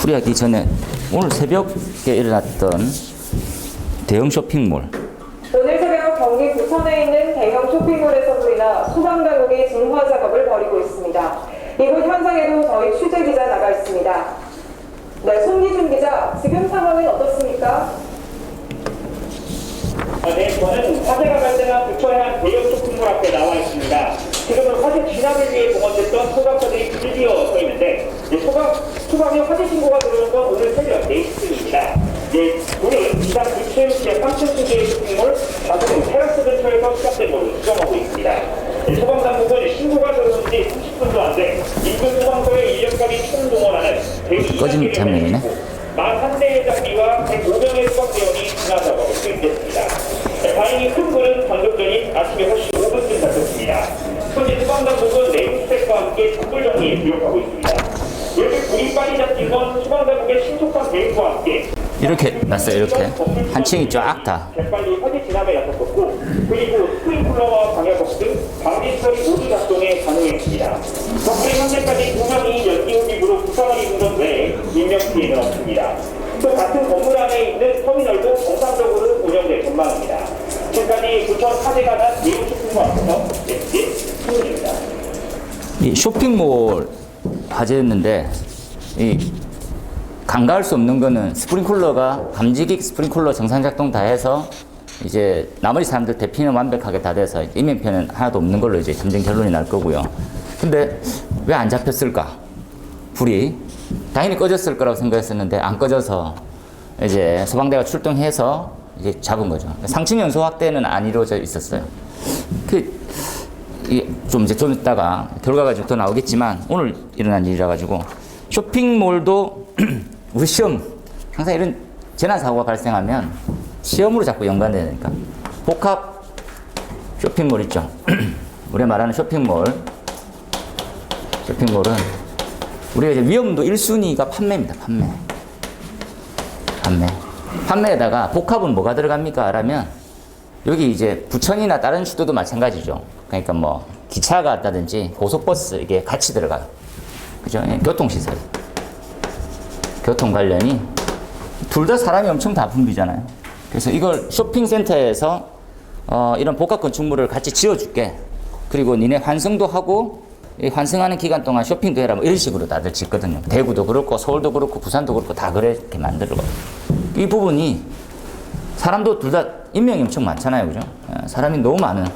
풀이하기 전에 오늘 새벽에 일어났던 대형 쇼핑몰. 오늘 새벽 경기 부천에 있는 대형 쇼핑몰에서 불이나 소방당국이 진화 작업을 벌이고 있습니다. 이곳 현장에도 저희 취재 기자 나가 있습니다. 네, 손기준 기자, 지금 상황은 어떻습니까? 네, 저는 화재가 발생한 부천의 한 대형 쇼핑몰 앞에 나와 있습니다. 지금은 화재 진압을 위해 동원됐던 소방차들이 줄지어 서 있는데, 소방에 화재 신고가 들어온 건 오늘 새벽 4시쯤입니다. 오늘 부산 부천 지역 3층 수지의 쇼핑몰 좌석은 테라스 근처에서 시작된 걸로 추정하고 있습니다. 소방당국은 신고가 들어온 지 30분도 안 돼 인근 소방서의 인력감이 총동원하는 꺼진 장면이네. 41대의 장비와 105명의 소방대원이 진화 작업을 수행했습니다. 다행히 큰 불은 방금 전인 아침 6시 5분쯤 닥쳤습니다. 현재 소방당국은 내부스택과 함께 전불 정리에 주력하고 있습니다. 이렇게 불이 빨리 잡힌 건 소방당국의 신속한 대응과 함께 이렇게 났어요. 이렇게 한 층이 쫙 다. 재빨리 화재 진압에 나섰고, 그리고 스프링클러와 방역복 등 방지시설이 모두 작동에 가능했습니다. 덕분에 현재까지 2명이 연기 흡입으로 부상을 입은 것 외에 인명 피해는 없습니다. 또 같은 건물 안에 있는 터미널도 정상적으로 운영될 전망입니다. 지금까지 부천 화재가 난 대형 쇼핑몰 앞에서 MBC 신문입니다. 이 쇼핑몰 화재였는데 이 간과할 수 없는 거는 스프링클러가 감지기 스프링클러 정상 작동 다 해서 이제 나머지 사람들 대피는 완벽하게 다 돼서 인명피해는 하나도 없는 걸로 이제 잠정 결론이 날 거고요. 근데 왜 안 잡혔을까? 불이 당연히 꺼졌을 거라고 생각했었는데 안 꺼져서 이제 소방대가 출동해서 이제 잡은 거죠. 상층 연소 확대는 안 이루어져 있었어요. 좀 이따가 결과가 좀 더 나오겠지만 오늘 일어난 일이라 가지고 쇼핑몰도 우리 시험 항상 이런 재난 사고가 발생하면 시험으로 자꾸 연관되니까 복합 쇼핑몰 있죠. 우리가 말하는 쇼핑몰은 우리가 이제 위험도 1순위가 판매입니다. 판매에다가 복합은 뭐가 들어갑니까? 라면 여기 이제 부천이나 다른 수도도 마찬가지죠. 그러니까 뭐 기차가 왔다든지 고속버스 이게 같이 들어가요. 그죠? 교통시설. 교통 관련이 둘 다 사람이 엄청 다 붐비잖아요. 그래서 이걸 쇼핑센터에서 이런 복합 건축물을 같이 지어줄게. 그리고 니네 환승도 하고 이 환승하는 기간 동안 쇼핑도 해라. 뭐 이런 식으로 다들 짓거든요. 대구도 그렇고 서울도 그렇고 부산도 그렇고 다 그렇게 만들고 이 부분이 사람도 둘 다 인명이 엄청 많잖아요. 그죠? 사람이 너무 많은.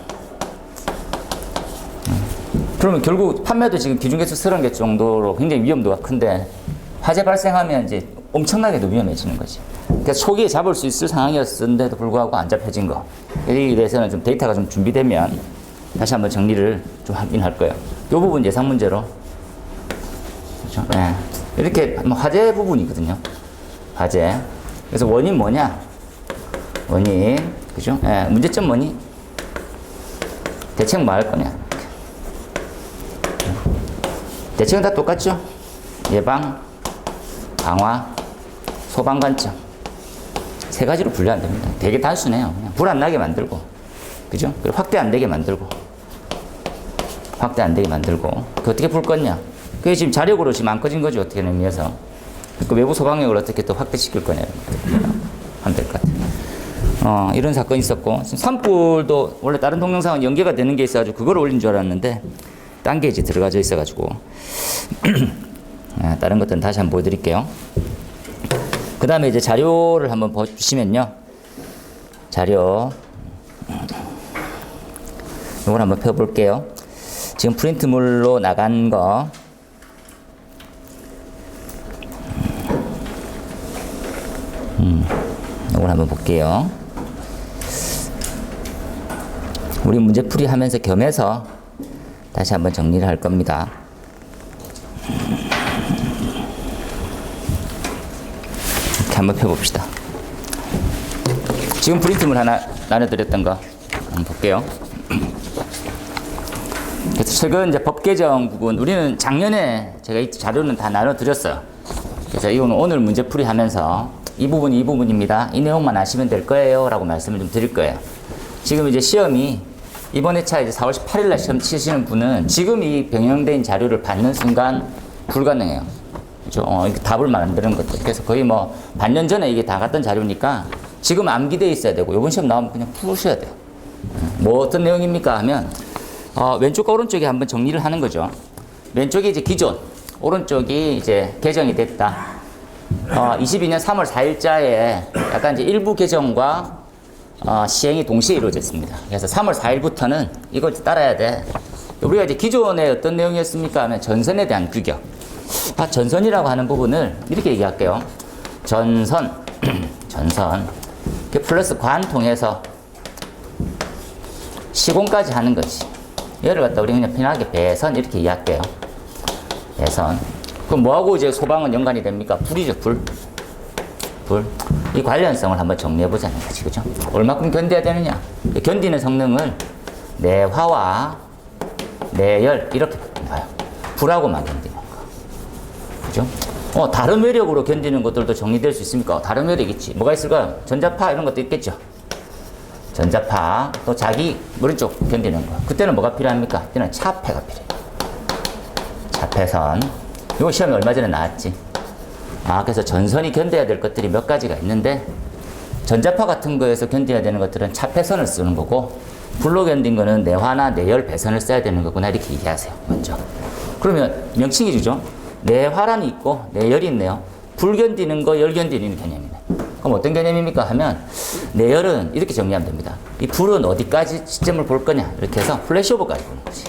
그러면 결국 판매도 지금 기준계수 30개 정도로 굉장히 위험도가 큰데 화재 발생하면 이제 엄청나게도 위험해지는 거지. 그러니까 초기에 잡을 수 있을 상황이었는데도 불구하고 안 잡혀진 거. 여기에 대해서는 좀 데이터가 좀 준비되면 다시 한번 정리를 좀 하긴 할 거예요. 이 부분 예상 문제로. 그렇죠? 네. 이렇게 화재 부분이거든요. 화재. 그래서 원인 뭐냐? 원인. 그죠? 네. 문제점 뭐니? 대책 뭐 할 거냐? 대책은 다 똑같죠? 예방, 강화, 소방관점. 세 가지로 분류하면 됩니다. 되게 단순해요. 그냥 불 안 나게 만들고, 그죠? 그리고 확대 안 되게 만들고, 그 어떻게 불 껐냐? 그게 지금 자력으로 지금 안 꺼진 거죠. 어떻게 의미에서. 그 외부 소방력을 어떻게 또 확대시킬 거냐. 하면 될 것 같아요. 이런 사건이 있었고, 산불도 원래 다른 동영상은 연계가 되는 게 있어가지고 그걸 올린 줄 알았는데, 딴 게 이제 들어가져 있어가지고, 다른 것들은 다시 한번 보여드릴게요. 그 다음에 이제 자료를 한번 보시면요. 자료. 이걸 한번 펴볼게요. 지금 프린트물로 나간 거. 이걸 한번 볼게요. 우리 문제풀이 하면서 겸해서 다시 한번 정리를 할 겁니다. 이렇게 한번 펴봅시다. 지금 프린트물 하나 나눠드렸던 거 한번 볼게요. 그래서 최근 이제 법 개정 부분, 우리는 작년에 제가 이 자료는 다 나눠드렸어요. 그래서 이거는 오늘 문제풀이 하면서 이 부분입니다. 이 내용만 아시면 될 거예요. 라고 말씀을 좀 드릴 거예요. 지금 이제 시험이 이번 회차 이제 4월 18일 날 시험 치시는 분은 지금 이 병행된 자료를 받는 순간 불가능해요. 그죠? 이렇게 답을 만드는 것들. 그래서 거의 뭐 반년 전에 이게 다 갔던 자료니까 지금 암기돼 있어야 되고 이번 시험 나오면 그냥 푸셔야 돼요. 뭐 어떤 내용입니까 하면 왼쪽과 오른쪽에 한번 정리를 하는 거죠. 왼쪽이 이제 기존, 오른쪽이 이제 개정이 됐다. 22년 3월 4일자에 약간 이제 일부 개정과 시행이 동시에 이루어졌습니다. 그래서 3월 4일부터는 이걸 따라야 돼. 우리가 이제 기존에 어떤 내용이었습니까 하면 전선에 대한 규격. 전선이라고 하는 부분을 이렇게 얘기할게요. 전선, 플러스 관 통해서 시공까지 하는 거지. 얘를 갖다 우리 그냥 편하게 배선 이렇게 이해할게요. 배선. 그럼 뭐하고 이제 소방은 연관이 됩니까? 불이죠, 불. 이 관련성을 한번 정리해보자는 거지, 그죠? 얼마큼 견뎌야 되느냐? 견디는 성능을 내화와 내열 이렇게 봐요. 불하고만 견디는 거. 그죠? 다른 외력으로 견디는 것들도 정리될 수 있습니까? 다른 외력 있지. 뭐가 있을까요? 전자파 이런 것도 있겠죠. 전자파, 또 자기 오른쪽 견디는 거. 그때는 뭐가 필요합니까? 그때는 차폐가 필요해요. 차폐선. 이거 시험에 얼마 전에 나왔지. 그래서 전선이 견뎌야 될 것들이 몇 가지가 있는데, 전자파 같은 거에서 견뎌야 되는 것들은 차폐선을 쓰는 거고, 불로 견딘 거는 내화나 내열 배선을 써야 되는 거구나. 이렇게 얘기하세요. 먼저. 그러면 명칭이 주죠. 내화란이 있고 내열이 있네요. 불 견디는 거, 열 견디는 개념이네. 그럼 어떤 개념입니까 하면 내열은 이렇게 정리하면 됩니다. 이 불은 어디까지 시점을 볼 거냐 이렇게 해서 플래시오버까지 보는 거지.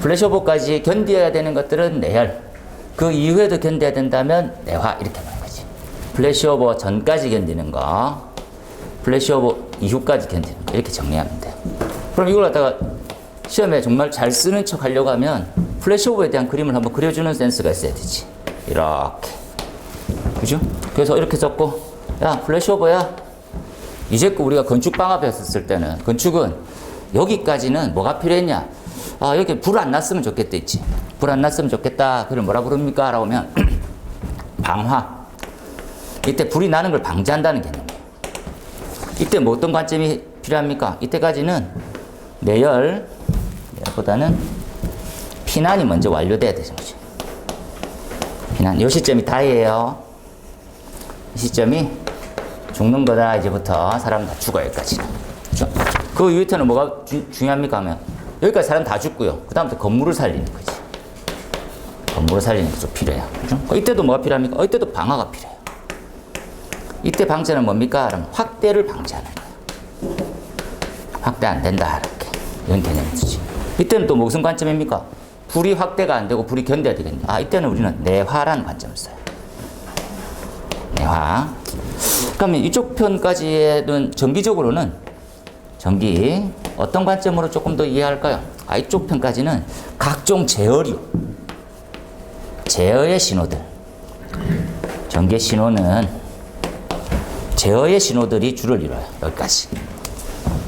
플래시오버까지 견뎌야 되는 것들은 내열, 그 이후에도 견뎌야 된다면 내화 이렇게 보는 거지. 플래시오버 전까지 견디는 거, 플래시오버 이후까지 견디는 거 이렇게 정리하면 돼요. 그럼 이걸 갖다가 시험에 정말 잘 쓰는 척 하려고 하면 플래시오버에 대한 그림을 한번 그려주는 센스가 있어야 되지. 이렇게. 그죠? 그래서 이렇게 적고, 야, 플래시오버야. 이제껏 우리가 건축방화 배웠을 때는, 건축은 여기까지는 뭐가 필요했냐? 여기 불 안 났으면 좋겠다 있지. 불 안 났으면 좋겠다. 그걸 뭐라 부릅니까? 라고 하면, 방화. 이때 불이 나는 걸 방지한다는 개념이에요. 이때 뭐 어떤 관점이 필요합니까? 이때까지는 내열보다는 피난이 먼저 완료돼야 되죠. 피난. 이 시점이 다예요. 이 시점이 죽는 거다. 이제부터 사람 다 죽어 여기까지. 그렇죠? 그 이후부터는 뭐가 중요합니까 하면 여기까지 사람 다 죽고요. 그 다음부터 건물을 살리는 거지. 건물을 살리는 게 좀 필요해요. 그렇죠? 이때도 뭐가 필요합니까? 이때도 방화가 필요해요. 이때 방제는 뭡니까? 그럼 확대를 방지하는 거예요. 확대 안 된다. 이렇게. 이런 개념이지. 이때는 또 무슨 관점입니까? 불이 확대가 안 되고 불이 견뎌야 되겠네. 이때는 우리는 내화라는 관점을 써요. 내화. 그러면 이쪽 편까지는 정기적으로는 어떤 관점으로 조금 더 이해할까요? 이쪽 편까지는 각종 제어류, 제어의 신호들. 전개 신호는 제어의 신호들이 주를 이뤄요. 여기까지.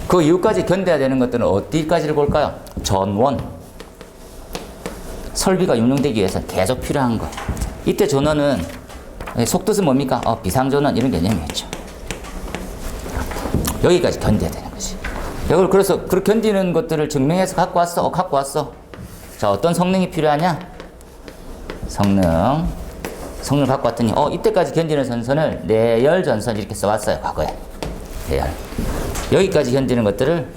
그 이후까지 견뎌야 되는 것들은 어디까지를 볼까요? 전원. 설비가 운영되기 위해서 계속 필요한 거. 이때 전원은 속뜻은 뭡니까? 비상전원 이런 개념이었죠. 여기까지 견뎌야 되는 거지. 이걸 그래서 그렇게 견디는 것들을 증명해서 갖고 왔어. 갖고 왔어. 자, 어떤 성능이 필요하냐? 성능 갖고 왔더니 이때까지 견디는 전선을 내열 전선 이렇게 써왔어요. 과거에. 내열. 여기까지 견디는 것들을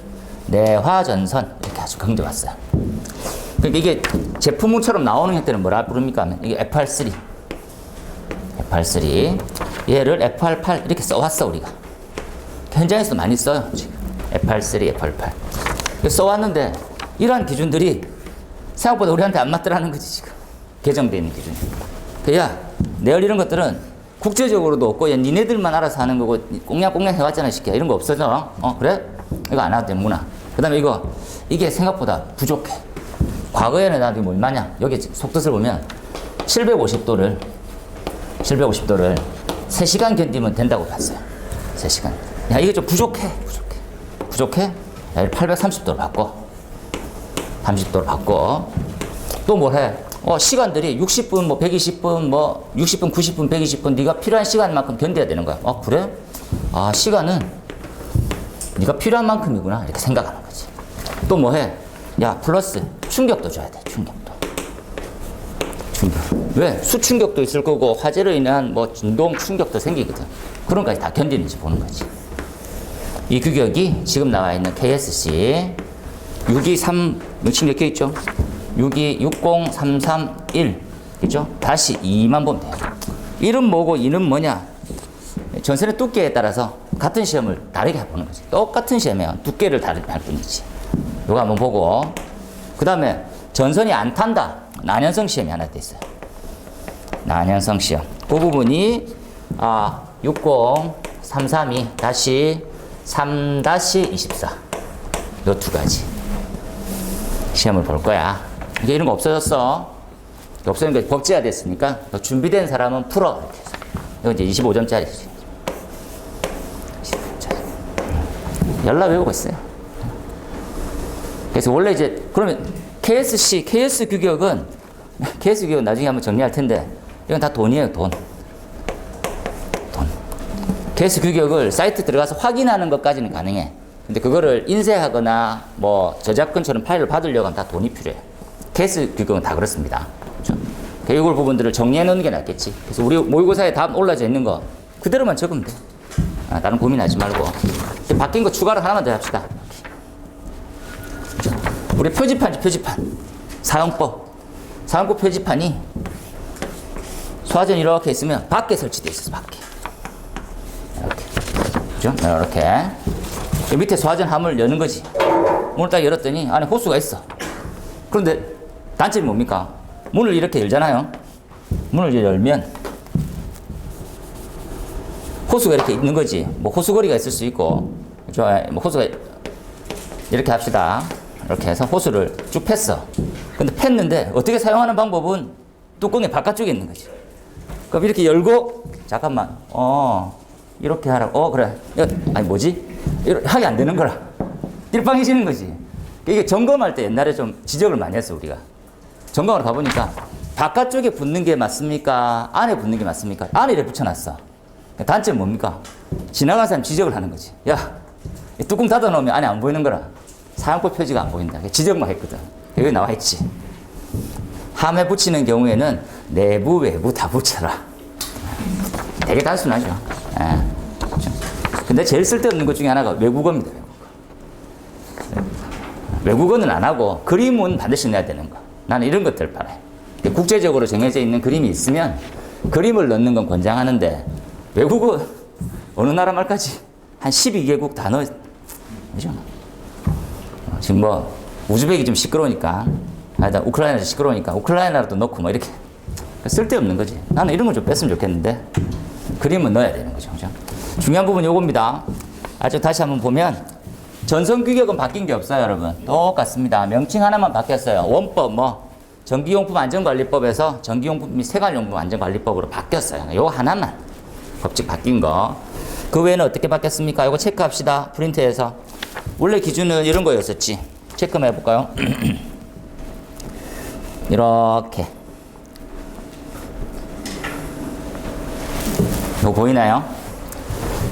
내화 전선 이렇게 아주 강조했어요. 그러니까 이게 제품처럼 나오는 형태는 뭐라 부릅니까? 하면 이게 FR3. 얘를 FR8 이렇게 써왔어 우리가. 현장에서 많이 써요 지금. FR3, FR8 써왔는데 이러한 기준들이 생각보다 우리한테 안 맞더라는 거지 지금. 개정되어 있는 기준이. 야, 내열 이런 것들은 국제적으로도 없고 니네들만 알아서 하는 거고 꽁냥꽁냥 해왔잖아 쉽게. 이런 거 없어져. 그래? 이거 안 해도 되는구나. 그 다음에 이게 생각보다 부족해. 과거에는 나도 얼마냐? 여기 속뜻을 보면 750도를 3시간 견디면 된다고 봤어요. 3시간. 야, 이게 좀 부족해. 야, 830도로 바꿔. 30도로 바꿔. 또 뭘 해? 시간들이 60분, 120분, 60분, 90분, 120분, 네가 필요한 시간만큼 견뎌야 되는 거야. 그래? 시간은 네가 필요한 만큼이구나. 이렇게 생각하는 거지. 또 뭐 해? 야, 플러스 충격도 줘야 돼. 충격도. 왜? 수충격도 있을 거고 화재로 인한 뭐 진동 충격도 생기거든. 그런 것까지 다 견디는지 보는 거지. 이 규격이 지금 나와 있는 KSC 623 명칭 몇개 있죠? 6260331 그죠? 다시 2만 보면 돼요. 1은 뭐고 2는 뭐냐? 전선의 두께에 따라서 같은 시험을 다르게 보는 거지. 똑같은 시험이면 두께를 다르게 할 뿐이지. 이거 한번 보고 그 다음에 전선이 안 탄다. 난연성 시험이 하나 돼 있어요. 난연성 시험. 그 부분이 60332 다시 3-24 요 두 가지 시험을 볼 거야. 이게 이런 거 없어졌어. 없어진 게 법제화 됐으니까 준비된 사람은 풀어. 이렇게 해서. 이거 이제 25점짜리지. 25점짜리. 연락 외우고 있어요. 그래서 원래 이제 그러면 KS 규격은 나중에 한번 정리할 텐데 이건 다 돈이에요, 돈. KS 규격을 사이트 들어가서 확인하는 것까지는 가능해. 근데 그거를 인쇄하거나 뭐 저작권처럼 파일을 받으려고 하면 다 돈이 필요해. KS 규격은 다 그렇습니다. 그렇죠? 이걸 부분들을 정리해 놓는 게 낫겠지. 그래서 우리 모의고사에 답 올라져 있는 거 그대로만 적으면 돼. 다른 고민하지 말고. 바뀐 거 추가로 하나만 더 합시다. 그렇죠? 우리 표지판. 사용법 표지판이 소화전 이렇게 있으면 밖에 설치되어 있어서 밖에. 이렇게. 그죠? 이렇게. 밑에 소화전 함을 여는 거지. 문을 딱 열었더니 안에 호수가 있어. 그런데 단점이 뭡니까? 문을 이렇게 열잖아요. 문을 열면 호수가 이렇게 있는 거지. 뭐 호수거리가 있을 수 있고, 그죠? 뭐 호수가 이렇게 합시다. 이렇게 해서 호수를 쭉 팼어. 근데 팼는데 어떻게 사용하는 방법은 뚜껑의 바깥쪽에 있는 거지. 그럼 이렇게 열고 잠깐만. 이렇게 하라고. 그래. 아니 뭐지? 이렇게 하게 안 되는 거라. 띨빵해지는 거지. 이게 점검할 때 옛날에 좀 지적을 많이 했어 우리가. 점검을 가보니까 바깥쪽에 붙는 게 맞습니까? 안에 붙는 게 맞습니까? 안에 이렇게 붙여놨어. 단점은 뭡니까? 지나가는 사람 지적을 하는 거지. 야, 이 뚜껑 닫아놓으면 안에 안 보이는 거라. 사용법 표지가 안 보인다. 지적만 했거든. 여기 나와 있지. 함에 붙이는 경우에는 내부, 외부 다 붙여라. 되게 단순하죠. 근데 제일 쓸데없는 것 중에 하나가 외국어입니다. 외국어는 안 하고 그림은 반드시 내야 되는 거. 나는 이런 것들 바래. 국제적으로 정해져 있는 그림이 있으면 그림을 넣는 건 권장하는데 외국어 어느 나라 말까지 한 12개국 다 넣어. 그죠? 지금 뭐 우즈벡이 좀 시끄러우니까 우크라이나도 시끄러우니까 우크라이나라도 넣고 뭐 이렇게 쓸데없는 거지. 나는 이런 걸 좀 뺐으면 좋겠는데 그림은 넣어야 되는 거죠. 그죠? 중요한 부분이 요겁니다. 다시 한번 보면 전선 규격은 바뀐 게 없어요, 여러분. 똑같습니다. 명칭 하나만 바뀌었어요. 원법 전기용품 안전관리법에서 전기용품 및 생활용품 안전관리법으로 바뀌었어요. 요거 하나만 법칙 바뀐 거. 그 외에는 어떻게 바뀌었습니까? 요거 체크합시다. 프린트해서. 원래 기준은 이런 거였었지. 체크만 해볼까요? 이렇게. 이거 보이나요?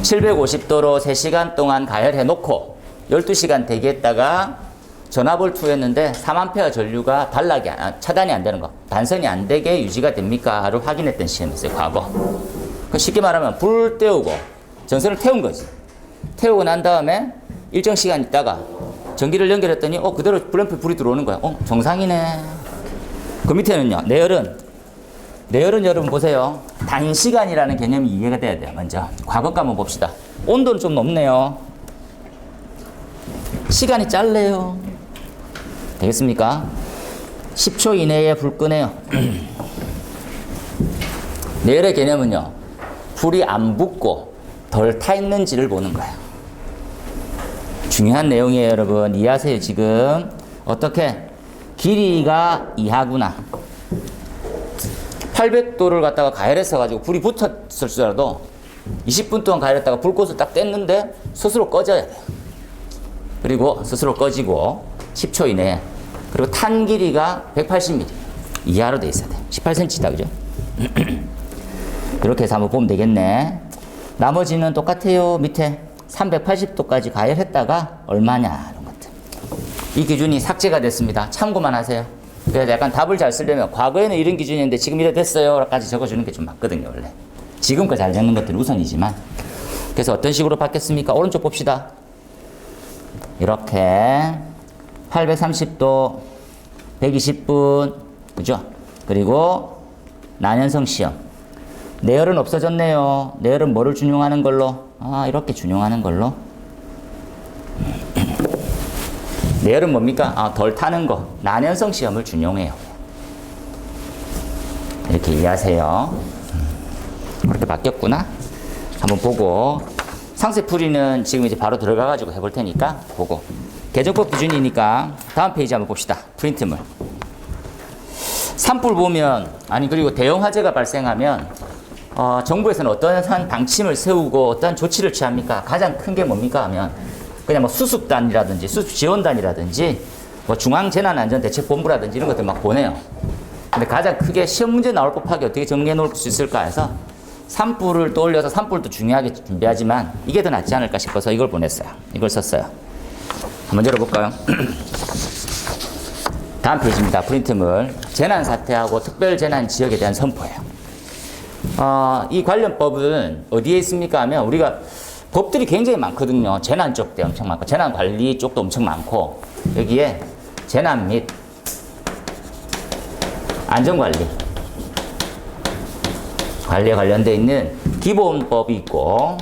750도로 3시간 동안 가열해 놓고 12시간 대기했다가 전압을 투했는데 3A 전류가 차단이 안 되는 거. 단선이 안 되게 유지가 됩니까?를 확인했던 시험이었어요, 과거. 쉽게 말하면 불 때우고 전선을 태운 거지. 태우고 난 다음에 일정 시간 있다가 전기를 연결했더니 그대로 블램프 불이 들어오는 거야. 정상이네. 그 밑에는요. 내열은 여러분 보세요. 단시간이라는 개념이 이해가 돼야 돼요. 먼저 과거 거 한번 봅시다. 온도는 좀 높네요. 시간이 짧네요. 되겠습니까? 10초 이내에 불 끄네요. 내열의 개념은요. 불이 안 붙고 덜 타 있는지를 보는 거예요. 중요한 내용이에요, 여러분. 이해하세요, 지금. 어떻게? 길이가 이하구나. 800도를 갖다가 가열했어가지고 불이 붙었을지라도 20분 동안 가열했다가 불꽃을 딱 뗐는데 스스로 꺼져야 돼요. 그리고 스스로 꺼지고 10초 이내에. 그리고 탄 길이가 180mm 이하로 돼 있어야 돼요. 18cm다, 그죠? 이렇게 해서 한번 보면 되겠네. 나머지는 똑같아요. 밑에 380도까지 가열했다가 얼마냐 이런 것들. 이 기준이 삭제가 됐습니다. 참고만 하세요. 그래서 약간 답을 잘 쓰려면 과거에는 이런 기준이었는데 지금 이래 됐어요까지 적어주는 게 좀 맞거든요, 원래. 지금 거 잘 적는 것들이 우선이지만. 그래서 어떤 식으로 바뀌었습니까? 오른쪽 봅시다. 이렇게 830도 120분, 그죠? 그리고 난연성 시험. 내열은 없어졌네요. 내열은 뭐를 준용하는 걸로? 이렇게 준용하는 걸로. 내열은 뭡니까? 덜 타는 거. 난연성 시험을 준용해요. 이렇게 이해하세요. 그렇게 바뀌었구나. 한번 보고. 상세풀이는 지금 이제 바로 들어가가지고 해볼 테니까 보고. 개정법 기준이니까 다음 페이지 한번 봅시다. 프린트물. 산불 보면, 그리고 대형 화재가 발생하면, 정부에서는 어떠한 방침을 세우고 어떠한 조치를 취합니까? 가장 큰 게 뭡니까? 하면, 그냥 뭐 수습단이라든지 수습지원단이라든지 뭐 중앙재난안전대책본부라든지 이런 것들 막 보내요. 근데 가장 크게 시험 문제 나올 법하게 어떻게 정리해 놓을 수 있을까 해서 산불을 떠올려서 산불도 중요하게 준비하지만 이게 더 낫지 않을까 싶어서 이걸 보냈어요. 이걸 썼어요. 한번 열어볼까요? 다음 페이지입니다. 프린트물. 재난사태하고 특별재난지역에 대한 선포예요. 이 관련 법은 어디에 있습니까 하면 우리가 법들이 굉장히 많거든요. 재난 쪽도 엄청 많고 재난 관리 쪽도 엄청 많고 여기에 재난 및 안전관리에 관련되어 있는 기본법이 있고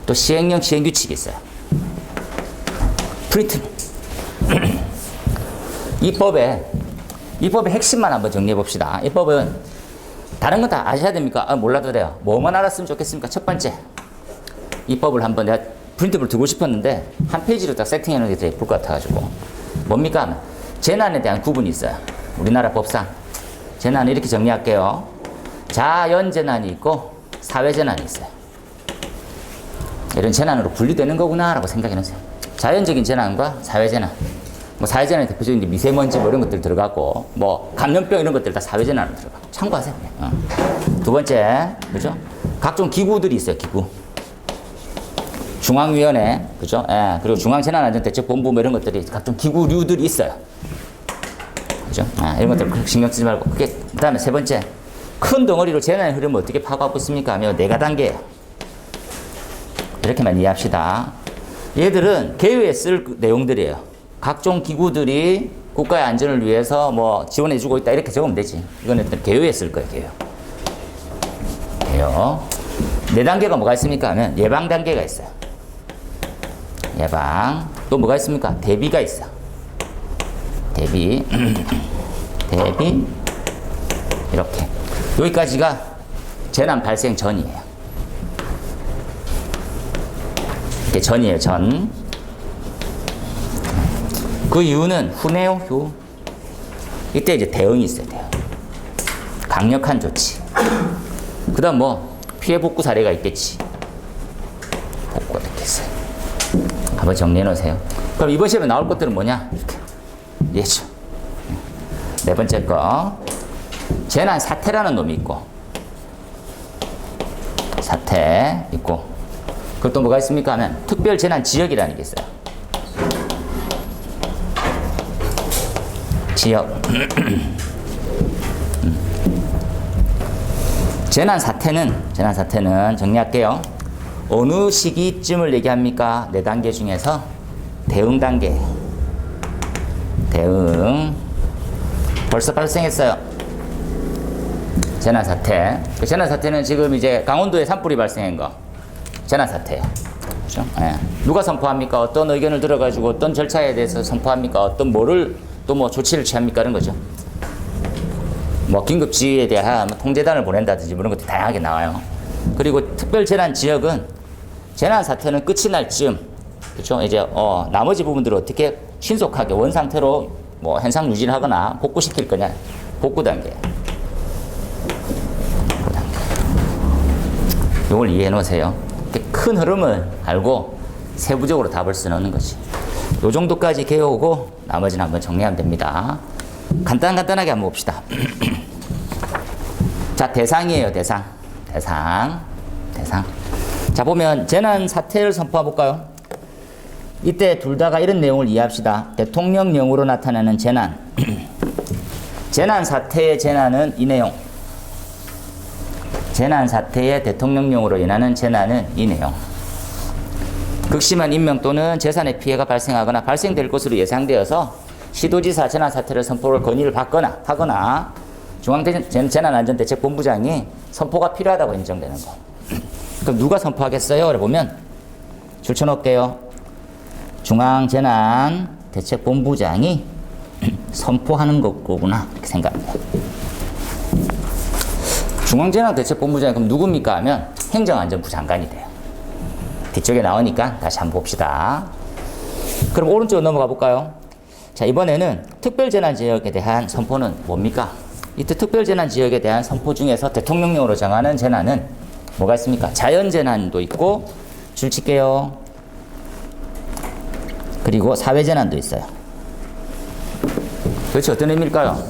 또 시행령 시행규칙이 있어요. 프린트. 이 법의 핵심만 한번 정리해 봅시다. 이 법은 다른 건 다 아셔야 됩니까? 몰라도 돼요. 뭐만 알았으면 좋겠습니까? 첫 번째, 이 법을 한번 내가 프린트를 두고 싶었는데 한 페이지로 딱 세팅해 놓은 게 되게 예쁠 것 같아가지고 뭡니까 하면 재난에 대한 구분이 있어요. 우리나라 법상 재난을 이렇게 정리할게요. 자연재난이 있고 사회재난이 있어요. 이런 재난으로 분리되는 거구나 라고 생각해 놓으세요. 자연적인 재난과 사회재난. 뭐 사회재난의 대표적인 게 미세먼지 뭐 이런 것들 들어가고 뭐 감염병 이런 것들 다 사회재난으로 들어가고 참고하세요. 두 번째, 그죠? 각종 기구들이 있어요. 기구. 중앙위원회, 그죠? 그리고 중앙재난안전대책본부 뭐 이런 것들이 각종 기구류들이 있어요. 그죠? 이런 것들 신경 쓰지 말고. 그 다음에 세 번째, 큰 덩어리로 재난의 흐름을 어떻게 파악하고 있습니까? 하면 4단계예요. 이렇게만 이해합시다. 얘들은 개요에 쓸 내용들이에요. 각종 기구들이 국가의 안전을 위해서 뭐 지원해주고 있다 이렇게 적으면 되지. 이거는 개요에 쓸 거예요. 개요. 4단계가 뭐가 있습니까? 하면 예방 단계가 있어요. 예방. 또 뭐가 있습니까? 대비가 있어. 대비. 대비. 이렇게. 여기까지가 재난 발생 전이에요. 이게 전이에요. 전. 그 이유는 후네요. 후. 이때 이제 대응이 있어요. 대응. 강력한 조치. 그 다음 뭐 피해 복구 사례가 있겠지. 복구가 됐겠어요. 한번 정리해 놓으세요. 그럼 이번 시험에 나올 것들은 뭐냐? 이렇게. 예죠. 네 번째 거. 재난 사태라는 놈이 있고. 사태 있고. 그리고 또 뭐가 있습니까? 하면 특별 재난 지역이라는 게 있어요. 지역. 재난 사태는 정리할게요. 어느 시기쯤을 얘기합니까? 4단계 중에서 대응 단계. 대응. 벌써 발생했어요. 재난 사태. 그 재난 사태는 지금 이제 강원도에 산불이 발생한 거. 재난 사태예요. 그렇죠? 네. 누가 선포합니까? 어떤 의견을 들어가지고 어떤 절차에 대해서 선포합니까? 어떤 뭐를 또 뭐 조치를 취합니까? 이런 거죠. 뭐 긴급지휘에 대한 뭐 통제단을 보낸다든지 뭐 이런 것들이 다양하게 나와요. 그리고 특별 재난 지역은 재난 사태는 끝이 날 즈음, 그렇죠? 이제 나머지 부분들을 어떻게 신속하게 원 상태로 뭐 현상 유지를 하거나 복구시킬 거냐, 복구 단계. 이걸 이해해 놓으세요. 큰 흐름을 알고 세부적으로 답을 써놓는 거지. 요 정도까지 개요고 나머지는 한번 정리하면 됩니다. 간단하게 한번 봅시다. 자, 대상이에요. 대상. 자, 보면 재난 사태를 선포해 볼까요? 이때 둘 다가 이런 내용을 이해합시다. 대통령령으로 나타나는 재난, 재난 사태의 재난은 이 내용. 재난 사태의 대통령령으로 인하는 재난은 이 내용. 극심한 인명 또는 재산의 피해가 발생하거나 발생될 것으로 예상되어서 시도지사 재난 사태를 선포를 건의를 하거나 중앙재난안전대책본부장이 선포가 필요하다고 인정되는 거. 그럼 누가 선포하겠어요? 그래 보면 줄쳐놓을게요. 중앙재난대책본부장이 선포하는 거구나 이렇게 생각합니다. 중앙재난대책본부장이 그럼 누굽니까 하면 행정안전부 장관이 돼요. 뒤쪽에 나오니까 다시 한번 봅시다. 그럼 오른쪽으로 넘어가 볼까요? 자, 이번에는 특별재난지역에 대한 선포는 뭡니까? 이때 특별재난지역에 대한 선포 중에서 대통령령으로 정하는 재난은 뭐가 있습니까? 자연재난도 있고 줄 칠게요. 그리고 사회재난도 있어요. 그렇죠. 어떤 의미일까요?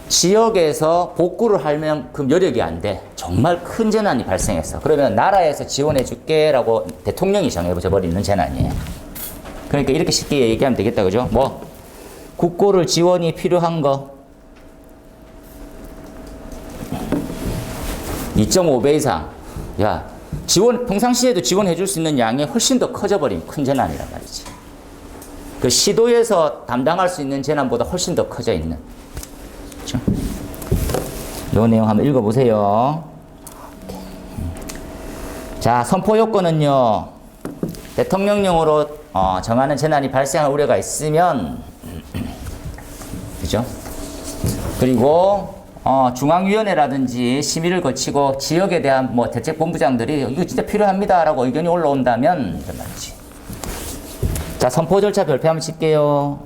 지역에서 복구를 할 만큼 여력이 안 돼. 정말 큰 재난이 발생했어. 그러면 나라에서 지원해 줄게 라고 대통령이 정해버리는 재난이에요. 그러니까 이렇게 쉽게 얘기하면 되겠다. 그죠? 뭐 국고를 지원이 필요한 거 2.5배 이상. 야, 평상시에도 지원해 줄 수 있는 양이 훨씬 더 커져버린 큰 재난이란 말이지. 그 시도에서 담당할 수 있는 재난보다 훨씬 더 커져 있는. 그렇죠? 요 내용 한번 읽어보세요. 자, 선포 요건은요. 대통령령으로 정하는 재난이 발생할 우려가 있으면, 그죠? 그리고 중앙위원회라든지 심의를 거치고 지역에 대한 뭐 대책본부장들이 이거 진짜 필요합니다라고 의견이 올라온다면 이런 말이지. 자, 선포 절차 별표 한번 칠게요.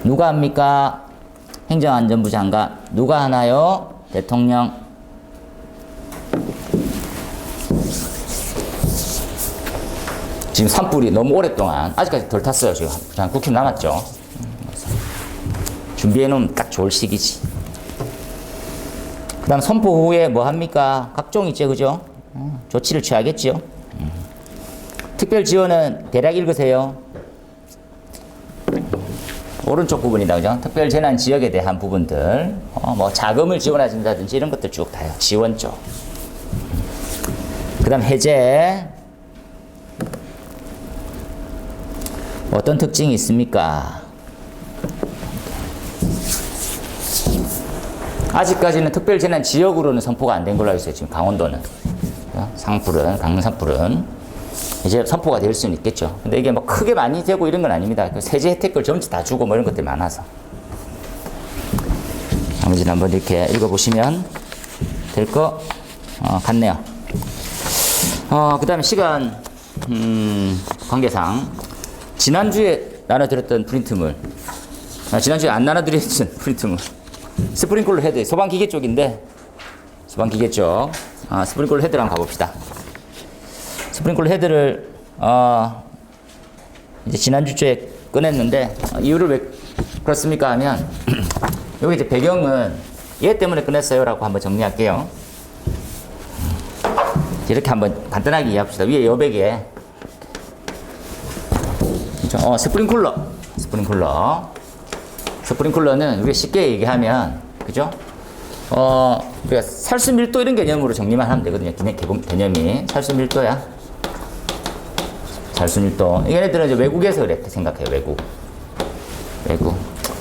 누가 합니까? 행정안전부 장관. 누가 하나요? 대통령. 지금 산불이 너무 오랫동안 아직까지 덜 탔어요. 지금 한 9km 남았죠. 준비해 놓으면 딱 좋을 시기지. 그 다음 선포 후에 뭐 합니까? 각종 있죠, 그죠? 조치를 취하겠죠. 특별 지원은 대략 읽으세요. 오른쪽 부분이다, 그죠? 특별 재난 지역에 대한 부분들, 뭐 자금을 지원해준다든지 이런 것들 쭉 다요. 지원 쪽. 그 다음 해제. 어떤 특징이 있습니까? 아직까지는 특별재난 지역으로는 선포가 안 된 걸로 알고 있어요. 지금 강원도는. 상풀은, 강릉 산불은. 이제 선포가 될 수는 있겠죠. 근데 이게 뭐 크게 많이 되고 이런 건 아닙니다. 세제 혜택을 전부 다 주고 뭐 이런 것들이 많아서. 나머지는 한번 이렇게 읽어보시면 될 것 같네요. 그 다음에 시간, 관계상. 지난주에 나눠드렸던 프린트물. 지난주에 안 나눠드렸던 프린트물. 스프링클러 헤드, 소방기계 쪽인데, 소방기계 쪽. 스프링클러 헤드를 한번 가봅시다. 스프링클러 헤드를, 이제 지난주에 꺼냈는데, 이유를 왜 그렇습니까 하면, 여기 이제 배경은 얘 때문에 꺼냈어요라고 한번 정리할게요. 이렇게 한번 간단하게 이해합시다. 위에 여백에, 스프링클러는 우리가 쉽게 얘기하면, 그죠? 우리가 살수 밀도 이런 개념으로 정리만 하면 되거든요. 개념이. 살수 밀도야. 살수 밀도. 얘네들은 이제 외국에서 그래. 생각해요.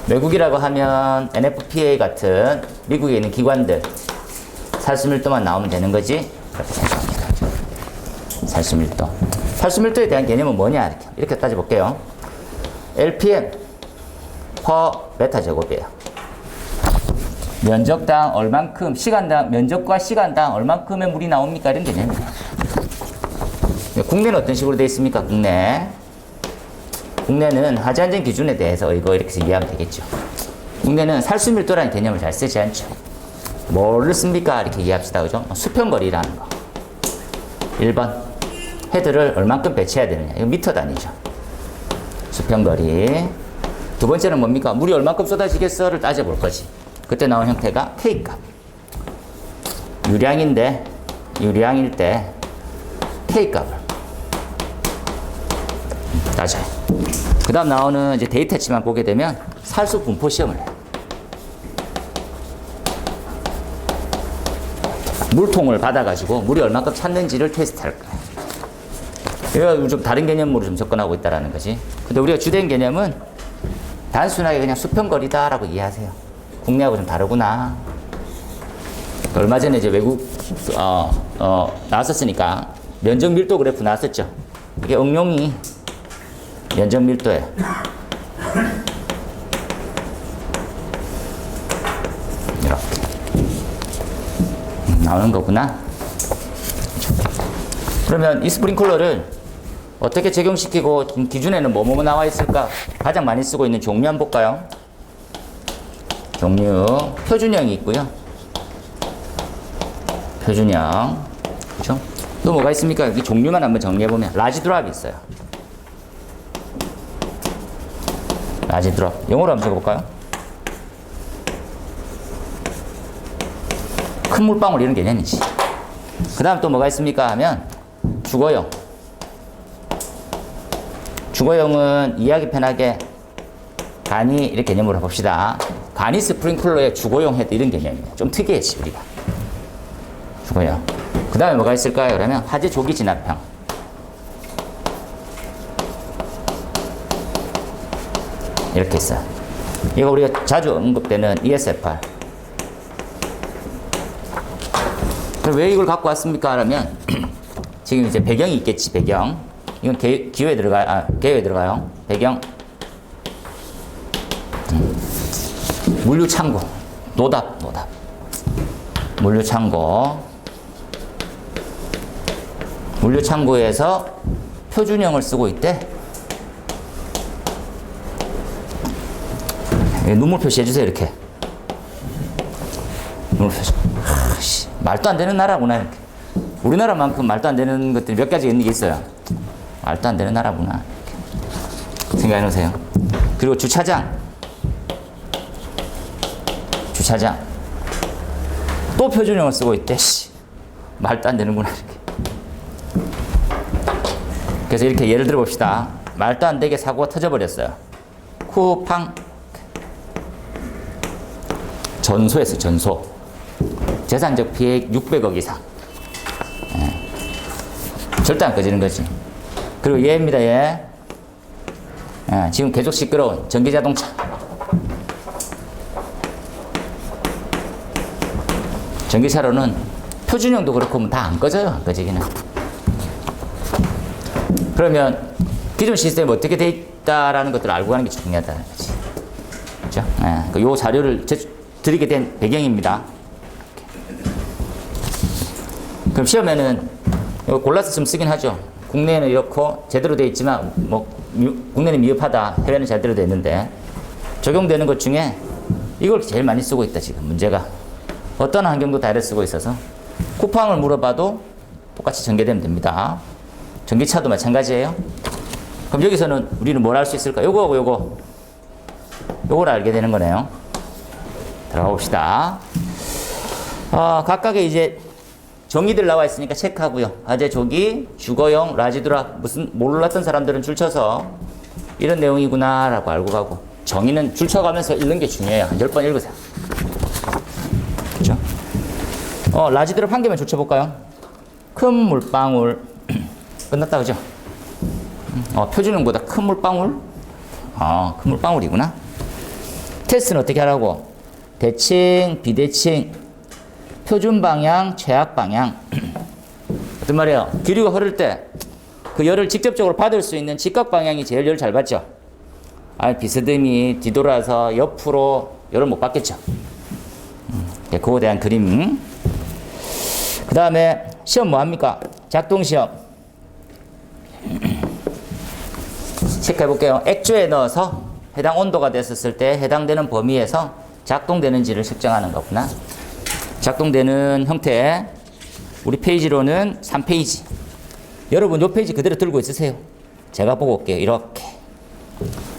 외국이라고 하면 NFPA 같은 미국에 있는 기관들. 살수 밀도만 나오면 되는 거지. 그렇게 생각합니다. 살수 밀도. 살수 밀도에 대한 개념은 뭐냐? 이렇게 따져볼게요. LPM 퍼 메타 제곱이에요. 면적당 얼만큼, 시간당, 면적과 시간당 얼만큼의 물이 나옵니까? 이런 개념이에요. 국내는 어떤 식으로 되어 있습니까? 국내는 하지안전 기준에 대해서 이거 이렇게 이해하면 되겠죠. 국내는 살수밀도라는 개념을 잘 쓰지 않죠. 뭐를 씁니까? 이렇게 이해합시다. 그죠? 수평거리라는 거. 1번. 헤드를 얼만큼 배치해야 되느냐. 이거 미터 단위죠. 수평거리. 두 번째는 뭡니까? 물이 얼만큼 쏟아지겠어를 따져볼 거지. 그때 나온 형태가 K값. 유량일 때 K값을 따져요. 그 다음 나오는 이제 데이터치만 보게 되면 살수 분포 시험을 해요. 물통을 받아가지고 물이 얼마큼 찼는지를 테스트할 거예요. 이거 좀 다른 개념으로 좀 접근하고 있다는 거지. 근데 우리가 주된 개념은 단순하게 그냥 수평거리다라고 이해하세요. 국내하고 좀 다르구나. 얼마 전에 이제 외국 나왔었으니까 면적 밀도 그래프 나왔었죠. 이게 응용이 면적 밀도예요. 이렇게 나오는 거구나. 그러면 이 스프링클러를 어떻게 적용시키고 기준에는 뭐뭐 나와 있을까? 가장 많이 쓰고 있는 종류 한번 볼까요? 종류 표준형이 있고요. 표준형, 그렇죠? 또 뭐가 있습니까? 여기 종류만 한번 정리해 보면 라지 드랍이 있어요. 라지 드랍. 영어로 한번 적어볼까요? 큰 물방울 이런 개념이지. 그 다음 또 뭐가 있습니까? 하면 주거용. 주거용은 이해하기 편하게 간이 이렇게 개념으로 해봅시다. 간이 스프링클러의 주거용 헤드 이런 개념이에요. 좀 특이했지 우리가. 주거용. 그 다음에 뭐가 있을까요? 그러면 화재 조기 진압형. 이렇게 있어요. 이거 우리가 자주 언급되는 ESFR. 그럼 왜 이걸 갖고 왔습니까? 하면 지금 이제 배경이 있겠지, 배경. 이건 개요에 들어가요. 배경. 물류 창고. 노답. 물류 창고. 물류 창고에서 표준형을 쓰고 있대. 눈물 표시해 주세요, 이렇게. 눈물 표시. 말도 안 되는 나라구나, 이렇게. 우리나라만큼 말도 안 되는 것들이 몇 가지 있는 게 있어요. 말도 안 되는 나라구나. 이렇게. 생각해 놓으세요. 그리고 주차장. 또 표준형을 쓰고 있대. 말도 안 되는구나, 이렇게. 그래서 이렇게 예를 들어 봅시다. 말도 안 되게 사고가 터져버렸어요. 쿠팡. 전소했어요, 전소. 재산적 피해 600억 이상. 절대 안 꺼지는 거지. 그리고 얘입니다, 얘. 지금 계속 시끄러운 전기자동차. 전기차로는 표준형도 그렇고 다 안 꺼져요, 안 꺼지기는. 그러면 기존 시스템이 어떻게 돼 있다라는 것들을 알고 가는 게 중요하다는 거지. 그렇죠? 요 자료를 드리게 된 배경입니다. 그럼 시험에는 이거 골라서 좀 쓰긴 하죠. 국내에는 이렇고 제대로 돼 있지만 국내는 미흡하다, 해외는 제대로 돼 있는데 적용되는 것 중에 이걸 제일 많이 쓰고 있다. 지금 문제가 어떤 환경도 다 이렇게 쓰고 있어서 쿠팡을 물어봐도 똑같이 전개되면 됩니다. 전기차도 마찬가지예요. 그럼 여기서는 우리는 뭘 할 수 있을까? 요거하고 요거를 알게 되는 거네요. 들어가 봅시다. 각각의 이제 정의들 나와 있으니까 체크하고요. 화재 조기, 주거용, 라지드랍. 무슨 몰랐던 사람들은 줄쳐서 이런 내용이구나라고 알고 가고, 정의는 줄쳐가면서 읽는 게 중요해요. 한 10번 읽으세요. 그렇죠? 라지드랍 한 개만 줄쳐볼까요? 큰 물방울. 끝났다, 그죠? 표준형보다 큰 물방울? 큰 물방울이구나. 테스트는 어떻게 하라고? 대칭, 비대칭, 표준 방향, 최악 방향. 어떤 말이에요? 기류가 흐를 때 그 열을 직접적으로 받을 수 있는 직각 방향이 제일 열을 잘 받죠. 비스듬히 뒤돌아서 옆으로 열을 못 받겠죠. 그거에 대한 그림. 그 다음에 시험 뭐 합니까? 작동 시험. 체크해 볼게요. 액조에 넣어서 해당 온도가 됐었을 때 해당되는 범위에서 작동되는지를 측정하는 거구나. 작동되는 형태. 우리 페이지로는 3페이지. 여러분 이 페이지 그대로 들고 있으세요. 제가 보고 올게요. 이렇게.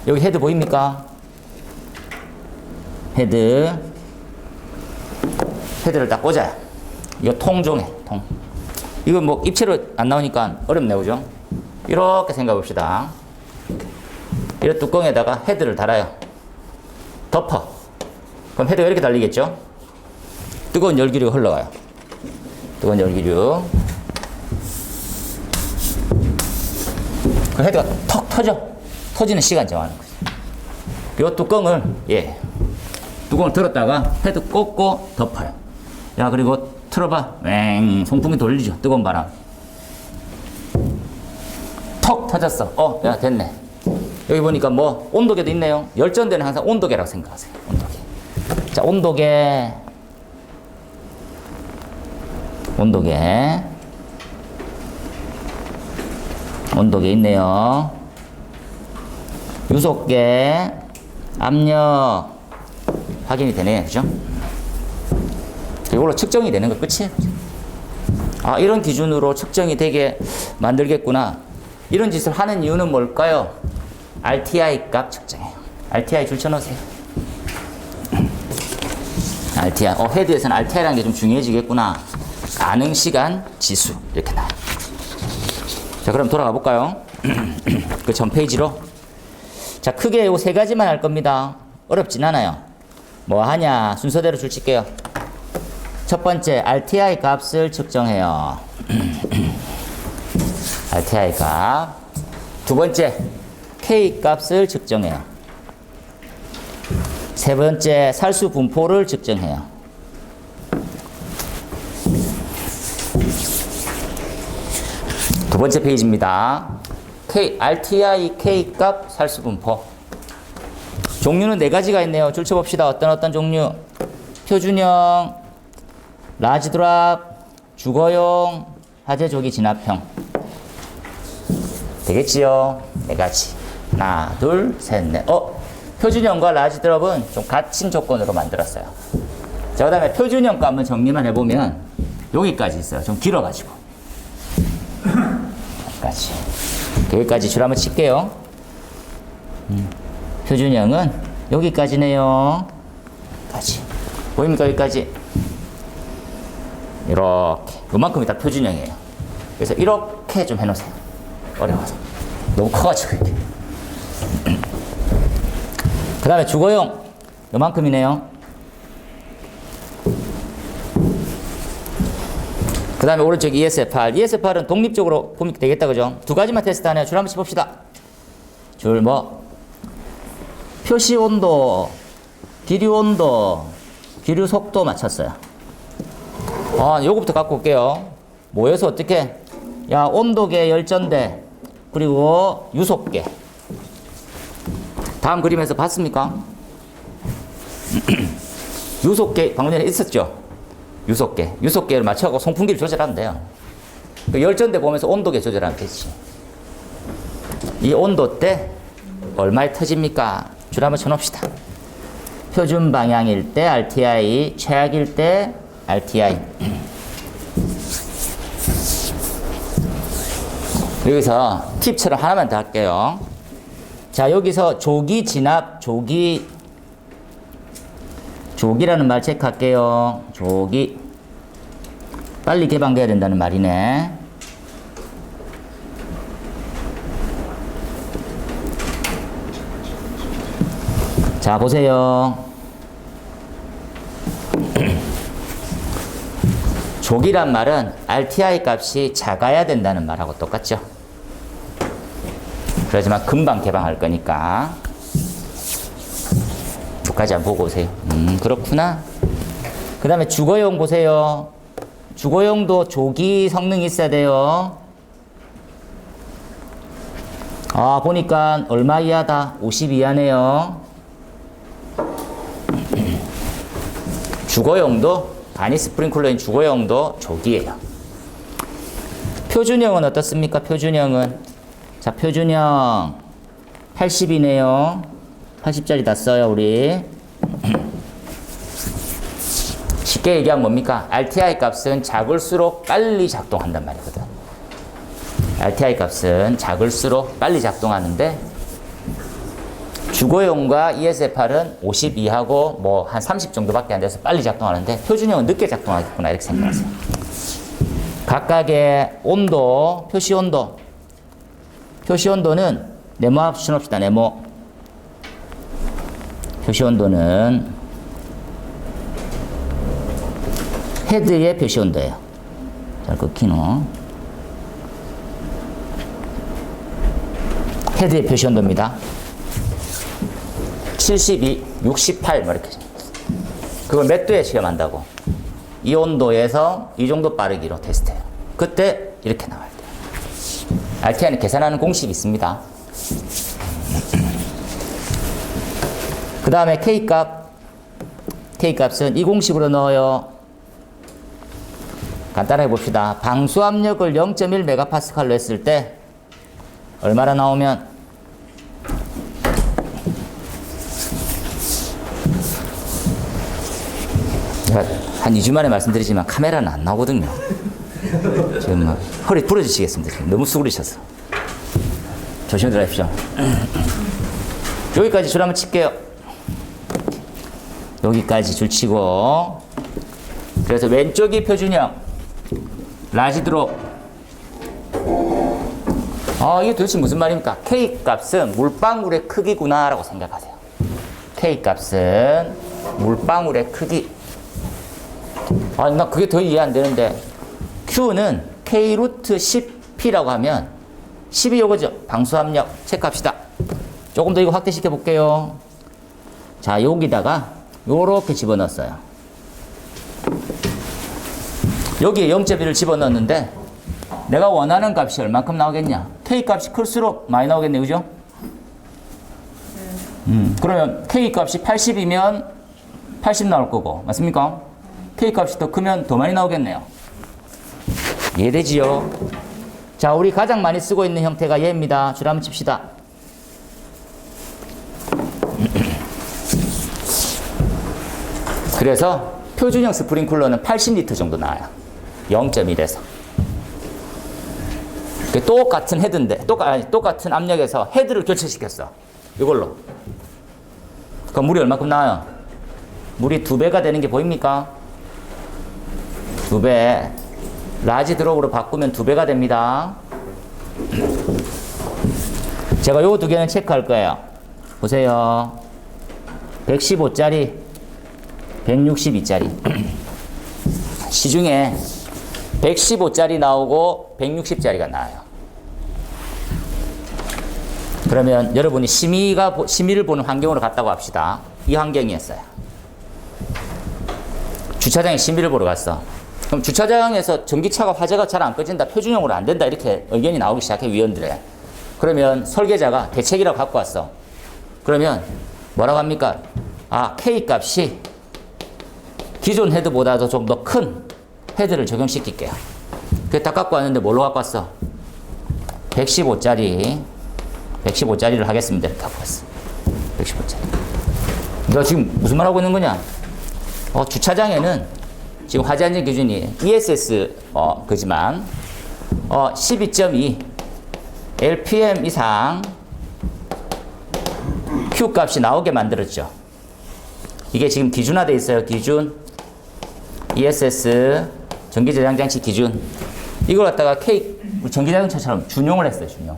여기 헤드 보입니까? 헤드를 딱 꽂아요. 이거 통종해. 통. 이거 뭐 입체로 안 나오니까 어렵네요, 그죠? 이렇게 생각해 봅시다. 이런 뚜껑에다가 헤드를 달아요. 덮어. 그럼 헤드가 이렇게 달리겠죠? 뜨거운 열기류가 흘러가요. 뜨거운 열기류. 그 헤드가 턱 터지는 시간 정하는 거죠. 이 뚜껑을, 뚜껑을 들었다가 헤드 꽂고 덮어요. 야, 그리고 틀어봐. 송풍기 돌리죠. 뜨거운 바람. 턱 터졌어. 야, 됐네. 여기 보니까 뭐, 온도계도 있네요. 열전대는 항상 온도계라고 생각하세요. 온도계. 자, 온도계. 온도계 있네요. 유속계, 압력 확인이 되네요. 그죠? 이걸로 측정이 되는 거 끝이에요. 아, 이런 기준으로 측정이 되게 만들겠구나. 이런 짓을 하는 이유는 뭘까요? RTI 값 측정해요. RTI 줄 쳐놓으세요. RTI. 헤드에서는 RTI라는 게 좀 중요해지겠구나. 가능시간 지수. 이렇게 나와요. 자, 그럼 돌아가 볼까요? 그 전 페이지로. 자, 크게 요 세 가지만 할 겁니다. 어렵진 않아요. 뭐 하냐? 순서대로 줄 칠게요. 첫 번째, RTI 값을 측정해요. RTI 값. 두 번째, K 값을 측정해요. 세 번째, 살수 분포를 측정해요. 두 번째 페이지입니다. RTI K 값 살수 분포. 종류는 네 가지가 있네요. 줄 쳐봅시다. 어떤 종류? 표준형, 라지 드랍, 주거용, 화재 조기 진압형. 되겠지요? 네 가지. 하나, 둘, 셋, 넷. 표준형과 라지 드랍은 좀 같은 조건으로 만들었어요. 자, 그 다음에 표준형 거 한번 정리만 해보면 여기까지 있어요. 좀 길어가지고. 여기까지 줄 한번 칠게요. 표준형은 여기까지네요. 여기까지. 보입니까? 여기까지. 이렇게. 요만큼이 다 표준형이에요. 그래서 이렇게 좀 해놓으세요. 어려워서. 너무 커가지고 이렇게. 그 다음에 주거용. 요만큼이네요. 그 다음에 오른쪽 ESFR. ESFR은 독립적으로 보면 되겠다, 그죠? 두 가지만 테스트하네요. 줄 한번 칩봅시다. 줄 뭐? 표시 온도, 기류 온도, 기류 속도 맞췄어요. 요거부터 갖고 올게요. 모여서 어떻게? 야, 온도계, 열전대, 그리고 유속계. 다음 그림에서 봤습니까? 유속계, 방금 전에 있었죠? 유속계를 맞춰갖고 송풍기를 조절하면 돼요. 그 열전대 보면서 온도계 조절하면 되지. 이 온도 때 얼마에 터집니까? 줄 한번 쳐놓읍시다. 표준 방향일 때 RTI, 최악일 때 RTI. 여기서 팁처럼 하나만 더 할게요. 자, 여기서 조기 진압, 조기라는 말 체크할게요. 조기. 빨리 개방돼야 된다는 말이네. 자, 보세요. 조기란 말은 RTI 값이 작아야 된다는 말하고 똑같죠. 그러지만 금방 개방할 거니까. 여기까지 한번 보고 오세요. 그렇구나. 그 다음에 주거용 보세요. 주거용도 조기 성능이 있어야 돼요. 보니까 얼마 이하다? 50 이하네요. 주거용도, 바니 스프링클러인 주거용도 조기예요. 표준형은 어떻습니까? 표준형은. 자, 표준형 80이네요. 80짜리 다 써요, 우리. 쉽게 얘기하면 뭡니까? RTI 값은 작을수록 빨리 작동한단 말이거든. RTI 값은 작을수록 빨리 작동하는데, 주거용과 ESFR은 50 이하고 뭐 한 30 정도밖에 안 돼서 빨리 작동하는데, 표준형은 늦게 작동하겠구나, 이렇게 생각하세요. 각각의 온도, 표시 온도는 네모 합쳐 놓읍시다, 네모. 표시 온도는 헤드의 표시 온도예요. 잘 끊기노. 헤드의 표시 온도입니다. 72, 68, 뭐 이렇게. 그걸 몇 도에 시험한다고? 이 온도에서 이 정도 빠르기로 테스트해요. 그때 이렇게 나와야 돼요. RTI는 계산하는 공식이 있습니다. 그 다음에 K값은 이 공식으로 넣어요. 간단하게 봅시다. 방수압력을 0.1MPa로 했을 때 얼마나 나오면 제가 한 2주 만에 말씀드리지만 카메라는 안 나오거든요. 지금 막 허리 부러지시겠습니다. 지금 너무 수그리셔서. 조심히 들어가십시오. 여기까지 줄 한번 칠게요. 여기까지 줄 치고, 그래서 왼쪽이 표준형 라지 드롭. 이게 도대체 무슨 말입니까? K값은 물방울의 크기구나 라고 생각하세요. K값은 물방울의 크기. 나 그게 더 이해 안 되는데, Q는 K 루트 10P라고 하면 10이 요거죠. 방수압력 체크합시다. 조금 더 이거 확대시켜 볼게요. 자, 여기다가 요렇게 집어넣었어요. 여기에 0.1을 집어넣었는데 내가 원하는 값이 얼만큼 나오겠냐? K 값이 클수록 많이 나오겠네, 그죠? 그러면 K 값이 80이면 80 나올 거고, 맞습니까? K 값이 더 크면 더 많이 나오겠네요. 이해되지요? 자, 우리 가장 많이 쓰고 있는 형태가 얘입니다. 줄 한번 칩시다. 그래서 표준형 스프링클러는 80리터 정도 나와요. 0.1에서. 똑같은 헤드인데, 똑같은 압력에서 헤드를 교체시켰어. 이걸로. 그럼 물이 얼마큼 나와요? 물이 2배가 되는 게 보입니까? 2배. 라지 드롭으로 바꾸면 2배가 됩니다. 제가 요 두 개는 체크할 거예요. 보세요. 115짜리, 162짜리. 시중에 115짜리 나오고 160짜리가 나와요. 그러면 여러분이 심의를 보는 환경으로 갔다고 합시다. 이 환경이었어요. 주차장에 심의를 보러 갔어. 그럼 주차장에서 전기차가 화재가 잘 안 꺼진다, 표준형으로 안 된다, 이렇게 의견이 나오기 시작해, 위원들의. 그러면 설계자가 대책이라고 갖고 왔어. 그러면 뭐라고 합니까? K 값이 기존 헤드보다도 좀 더 큰 헤드를 적용시킬게요. 그게 딱 갖고 왔는데 뭘로 갖고 왔어? 115짜리를 하겠습니다. 이렇게 갖고 왔어. 115짜리. 너 지금 무슨 말 하고 있는 거냐? 주차장에는 지금 화재 안전 기준이 ESS 그지만 12.2 LPM 이상 Q 값이 나오게 만들었죠. 이게 지금 기준화되어 있어요. 기준 ESS 전기저장장치 기준. 이걸 갖다가 전기자동차처럼 준용을 했어요. 준용.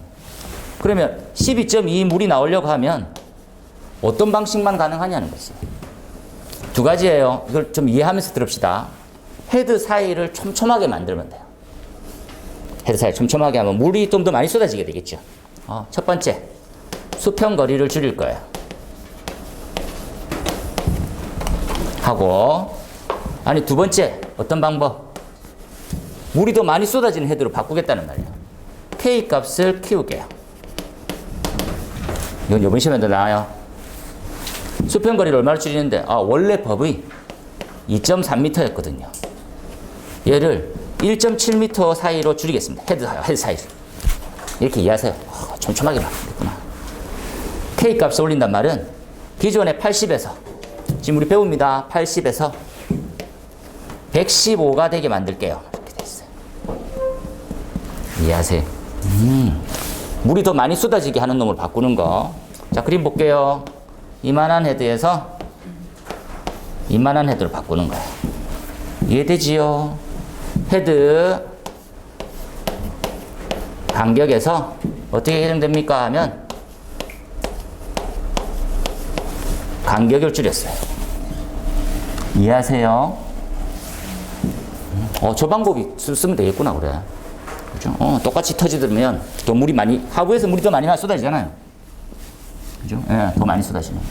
그러면 12.2 물이 나오려고 하면 어떤 방식만 가능하냐는 거지. 두 가지예요. 이걸 좀 이해하면서 들읍시다. 헤드 사이를 촘촘하게 만들면 돼요. 헤드 사이 촘촘하게 하면 물이 좀 더 많이 쏟아지게 되겠죠. 첫 번째, 수평 거리를 줄일 거예요. 하고, 두 번째, 어떤 방법? 물이 더 많이 쏟아지는 헤드로 바꾸겠다는 말이에요. K 값을 키우게요. 이건 이번 시험에도 나와요. 수평 거리를 얼마나 줄이는데, 원래 법이 2.3m였거든요. 얘를 1.7m 사이로 줄이겠습니다. 헤드 사이를. 이렇게 이해하세요. 촘촘하게 바꾸겠구나. K 값을 올린단 말은 기존의 80에서, 지금 우리 배웁니다. 80에서 115가 되게 만들게요. 이렇게 돼 있어요. 이해하세요? 물이 더 많이 쏟아지게 하는 놈을 바꾸는 거. 자, 그림 볼게요. 이만한 헤드에서 이만한 헤드로 바꾸는 거예요. 이해되지요? 헤드 간격에서 어떻게 결정됩니까 하면 간격을 줄였어요. 이해하세요? 저 방법이 쓰면 되겠구나, 그래. 그죠? 똑같이 터지면 더 물이 많이, 하부에서 물이 더 많이 쏟아지잖아요. 그죠? 예, 더 많이 쏟아지는 거.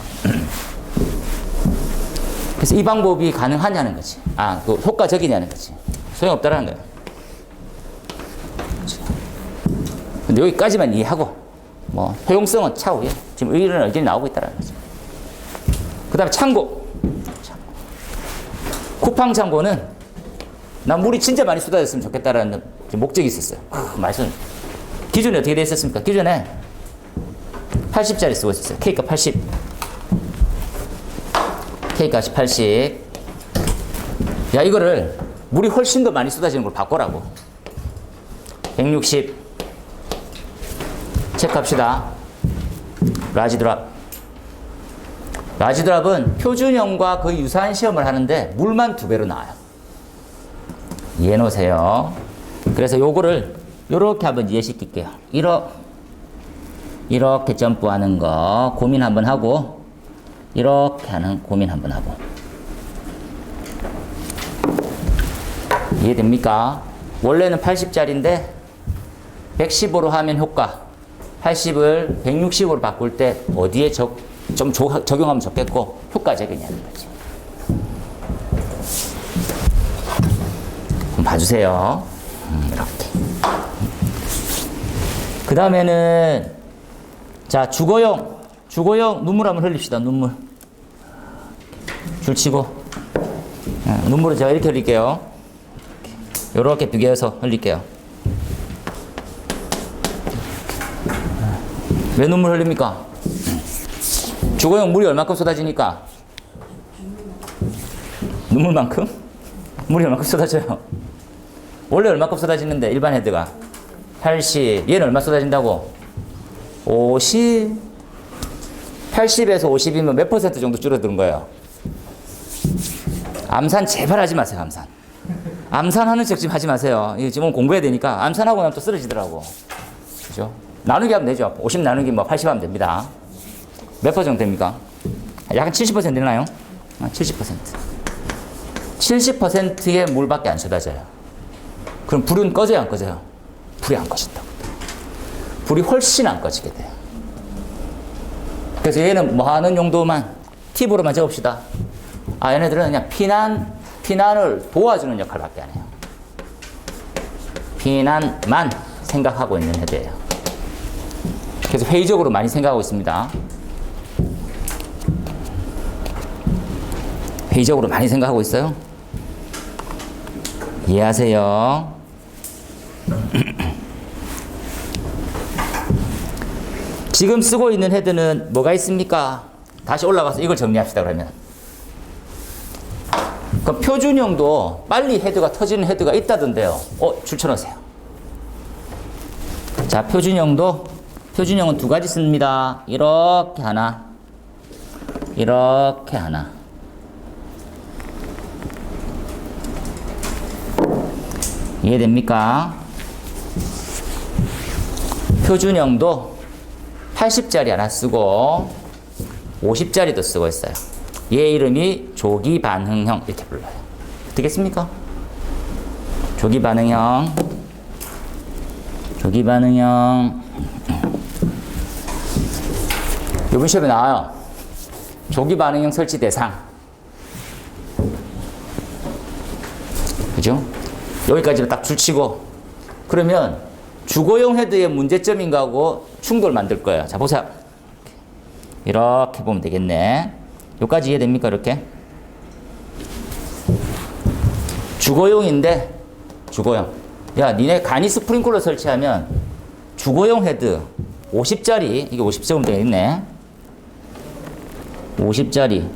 그래서 이 방법이 가능하냐는 거지. 그 효과적이냐는 거지. 소용없다라는 거예요. 그렇죠? 근데 여기까지만 이해하고, 효용성은 차후에. 지금 의의는 여전히 나오고 있다는 거죠. 그 다음에 창고. 쿠팡 창고는 난 물이 진짜 많이 쏟아졌으면 좋겠다라는 목적이 있었어요. 말씀. 기존에 어떻게 되어 있었습니까? 기존에 80짜리 쓰고 있었어요. K값 80. K값이 80. 야, 이거를 물이 훨씬 더 많이 쏟아지는 걸 바꿔라고. 160. 체크합시다. 라지드랍. 라지드랍은 표준형과 거의 유사한 시험을 하는데 물만 2배로 나와요. 이해해 놓으세요. 그래서 요거를 요렇게 한번 이해시킬게요. 이렇게 점프하는 거 고민 한번 하고, 이렇게 하는 고민 한번 하고. 이해됩니까? 원래는 80짜리인데 115로 하면 효과, 80을 160으로 바꿀 때 어디에 좀 적용하면 좋겠고 효과적이냐는 거지. 한번 봐주세요. 이렇게. 그 다음에는 자, 주거용 눈물 한번 흘립시다. 눈물. 줄 치고. 눈물을 제가 이렇게 흘릴게요. 요렇게 비교해서 흘릴게요. 왜 눈물 흘립니까? 주거용 물이 얼마큼 쏟아지니까? 눈물만큼? 물이 얼마큼 쏟아져요? 원래 얼마큼 쏟아지는데 일반 헤드가? 80. 얘는 얼마 쏟아진다고? 50. 80에서 50이면 몇 퍼센트 정도 줄어드는 거예요? 암산 제발 하지 마세요, 암산. 암산하는 척 지금 하지 마세요. 이거 지금 공부해야 되니까. 암산하고 나면 또 쓰러지더라고. 그죠? 나누기 하면 되죠. 50 나누기 80 하면 됩니다. 몇 퍼센트 정도 됩니까? 약간 70% 되나요? 70%. 70%의 물밖에 안 쏟아져요. 그럼 불은 꺼져요, 안 꺼져요? 불이 안 꺼진다고. 불이 훨씬 안 꺼지게 돼요. 그래서 얘는 뭐 하는 용도만 팁으로만 적읍시다. 얘네들은 그냥 피난을 도와주는 역할밖에 안 해요. 피난만 생각하고 있는 헤드예요. 그래서 회의적으로 많이 생각하고 있습니다. 회의적으로 많이 생각하고 있어요. 이해하세요? 지금 쓰고 있는 헤드는 뭐가 있습니까? 다시 올라가서 이걸 정리합시다, 그러면. 그럼 표준형도 빨리 헤드가 터지는 헤드가 있다던데요. 추천하세요. 자, 표준형은 2가지 씁니다. 이렇게 하나, 이렇게 하나. 이해됩니까? 표준형도 80짜리 하나 쓰고 50짜리도 쓰고 있어요. 얘 이름이 조기 반응형 이렇게 불러요. 되겠습니까? 조기 반응형. 이번 시험에 나와요. 조기 반응형 설치 대상. 그죠? 여기까지 딱 줄치고, 그러면 주거용 헤드의 문제점인가 하고 충돌 만들 거예요. 자, 보세요. 이렇게 보면 되겠네. 여기까지 이해됩니까? 이렇게. 주거용인데, 주거용. 야, 니네 간이 스프링클러 설치하면 주거용 헤드 50짜리, 이게 50점 되어 있네. 50짜리.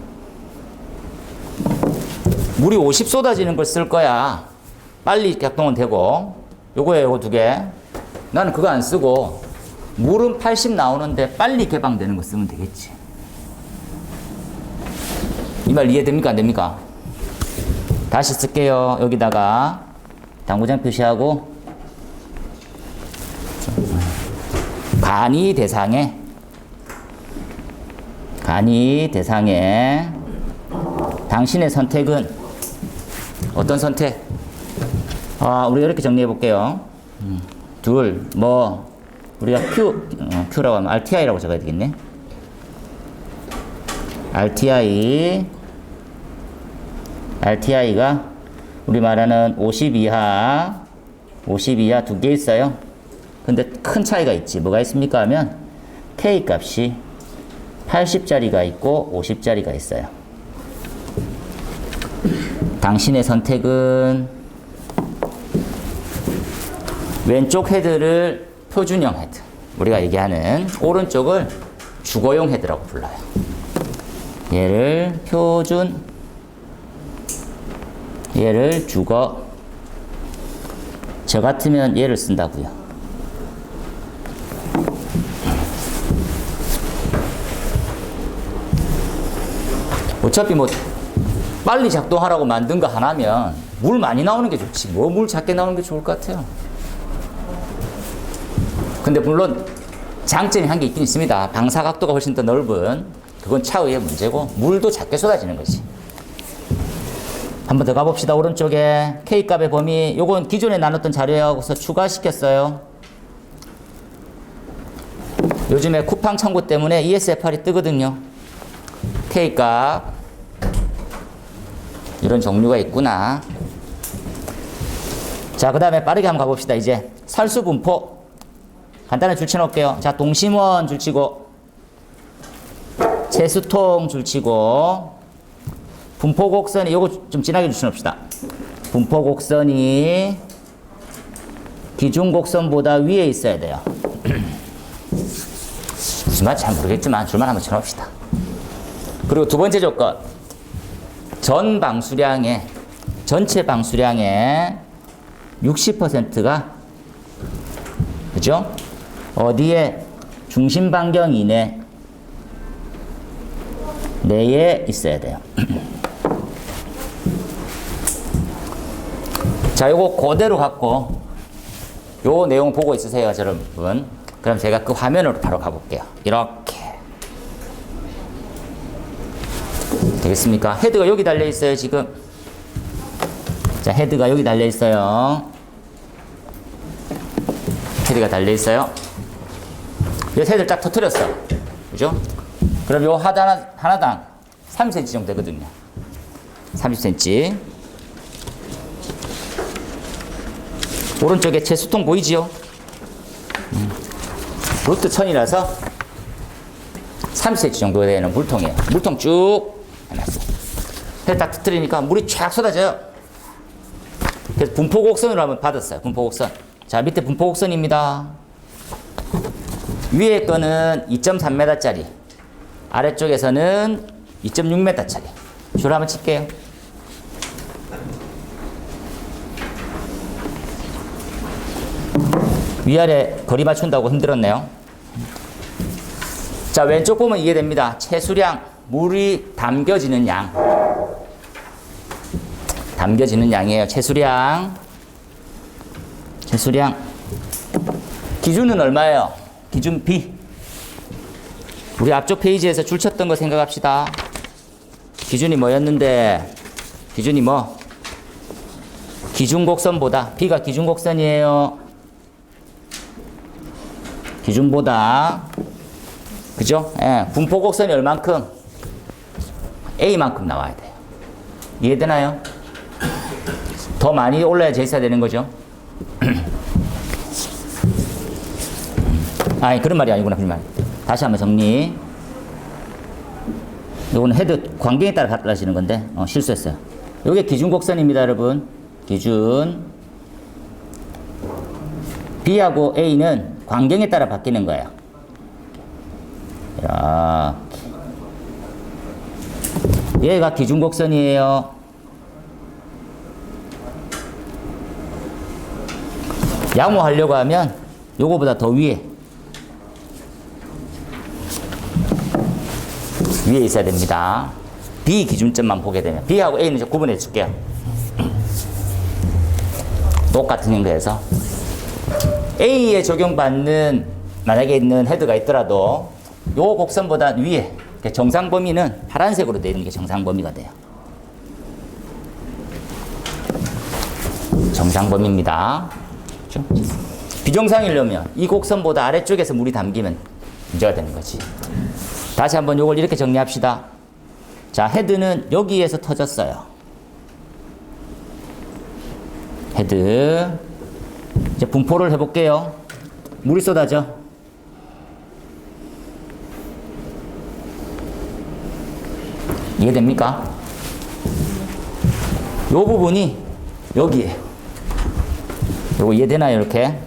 물이 50 쏟아지는 걸 쓸 거야. 빨리 작동은 되고. 요거에 요거 2개. 나는 그거 안 쓰고 물은 80 나오는데 빨리 개방되는 거 쓰면 되겠지. 이 말 이해됩니까? 안 됩니까? 다시 쓸게요. 여기다가 당구장 표시하고 간이 대상에 간이 대상에 당신의 선택은 어떤 선택? 우리가 이렇게 정리해 볼게요. 둘, 뭐 우리가 Q라고 하면 RTI라고 적어야 되겠네. RTI가 우리 말하는 50 이하 두 개 있어요. 근데 큰 차이가 있지. 뭐가 있습니까 하면 K 값이 80짜리가 있고 50짜리가 있어요. 당신의 선택은 왼쪽 헤드를 표준형 헤드, 우리가 얘기하는 오른쪽을 주거용 헤드라고 불러요. 얘를 표준, 얘를 주거. 저 같으면 얘를 쓴다고요. 어차피 뭐 빨리 작동하라고 만든 거 하나면 물 많이 나오는 게 좋지. 뭐 물 작게 나오는 게 좋을 것 같아요. 근데 물론 장점이 한 개 있긴 있습니다. 방사 각도가 훨씬 더 넓은, 그건 차의의 문제고 물도 작게 쏟아지는 거지. 한 번 더 가봅시다. 오른쪽에 K값의 범위, 요건 기존에 나눴던 자료하고서 추가시켰어요. 요즘에 쿠팡 청구 때문에 ESFR이 뜨거든요. K값 이런 종류가 있구나. 자, 그 다음에 빠르게 한번 가봅시다. 이제 살수 분포 간단하게 줄쳐 놓을게요. 자, 동심원 줄치고 채수통 줄치고 분포 곡선이, 요거 좀 진하게 줄쳐 놓읍시다. 분포 곡선이 기준 곡선보다 위에 있어야 돼요. 무슨 말인지 잘 모르겠지만 줄만 한번 쳐놓읍시다. 그리고 두 번째 조건, 전체 방수량의 60%가 그죠? 어디에? 중심 반경 내에 있어야 돼요. 자, 요거 그대로 갖고 요 내용 보고 있으세요, 여러분. 그럼 제가 그 화면으로 바로 가볼게요. 이렇게 되겠습니까? 헤드가 여기 달려 있어요, 지금. 자, 헤드가 여기 달려 있어요. 헤드가 달려 있어요. 여기서 헤드를 딱 터뜨렸어. 그죠? 그럼 요 하나당 30cm 정도 되거든요. 30cm. 오른쪽에 채수통 보이지요? 루트 1000이라서 30cm 정도 되는 물통이에요. 물통 쭉 해놨어. 헤드 딱 터뜨리니까 물이 쫙 쏟아져요. 그래서 분포 곡선으로 한번 받았어요. 분포 곡선. 자, 밑에 분포 곡선입니다. 위에 거는 2.3m짜리, 아래쪽에서는 2.6m짜리. 줄 한번 칠게요. 위아래 거리 맞춘다고 힘들었네요. 자, 왼쪽 보면 이해됩니다. 채수량, 물이 담겨지는 양. 담겨지는 양이에요. 채수량. 기준은 얼마예요? 기준 B. 우리 앞쪽 페이지에서 줄 쳤던 거 생각합시다. 기준이 뭐였는데? 기준이 뭐? 기준 곡선보다. B가 기준 곡선이에요. 기준보다. 그죠? 예, 분포 곡선이 얼만큼? A만큼 나와야 돼요. 이해되나요? 더 많이 올라야 제시가 되는 거죠. 아니, 그런 말이 아니구나. 그런 말. 다시 한번 정리. 요거는 헤드 광경에 따라 달라지는 건데 실수했어요. 요게 기준 곡선입니다, 여러분. 기준. B하고 A는 광경에 따라 바뀌는 거예요. 이렇게. 얘가 기준 곡선이에요. 양호하려고 하면 요거보다 더 위에 있어야 됩니다. B 기준점만 보게 되면 B하고 A는 좀 구분해 줄게요. 똑같은 거에서 A에 적용받는 만약에 있는 헤드가 있더라도 요 곡선보다 위에 정상 범위는 파란색으로 되어 있는 게 정상 범위가 돼요. 정상 범위입니다. 그렇죠? 비정상이려면 이 곡선보다 아래쪽에서 물이 담기면 문제가 되는 거지. 다시 한번 이걸 이렇게 정리합시다. 자, 헤드는 여기에서 터졌어요. 헤드. 이제 분포를 해볼게요. 물이 쏟아져. 이해됩니까? 요 부분이 여기에요. 요거 이해되나요? 이렇게.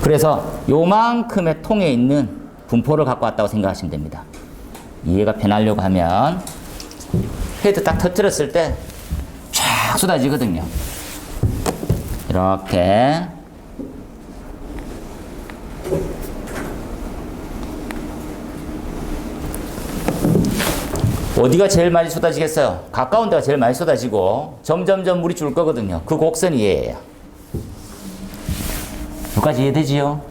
그래서 요만큼의 통에 있는 분포를 갖고 왔다고 생각하시면 됩니다. 이해가 편하려고 하면 헤드 딱 터뜨렸을 때 쫙 쏟아지거든요. 이렇게. 어디가 제일 많이 쏟아지겠어요? 가까운 데가 제일 많이 쏟아지고 점점점 물이 줄 거거든요. 그 곡선이 얘예요. 여기까지 이해되지요?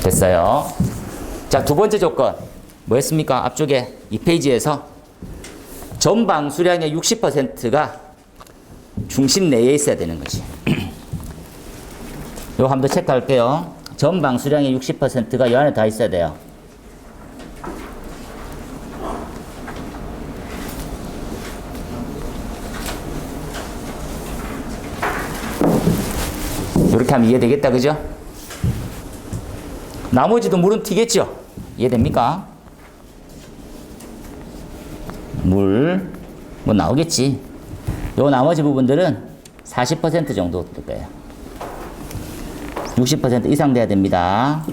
됐어요. 자, 두 번째 조건 뭐였습니까? 앞쪽에 이 페이지에서 전방수량의 60%가 중심 내에 있어야 되는 거지. 이거 한번 더 체크할게요. 전방수량의 60%가 이 안에 다 있어야 돼요. 이렇게 하면 이해되겠다, 그죠? 나머지도 물은 튀겠죠? 이해됩니까? 물, 뭐 나오겠지. 요 나머지 부분들은 40% 정도 될 거예요. 60% 이상 돼야 됩니다.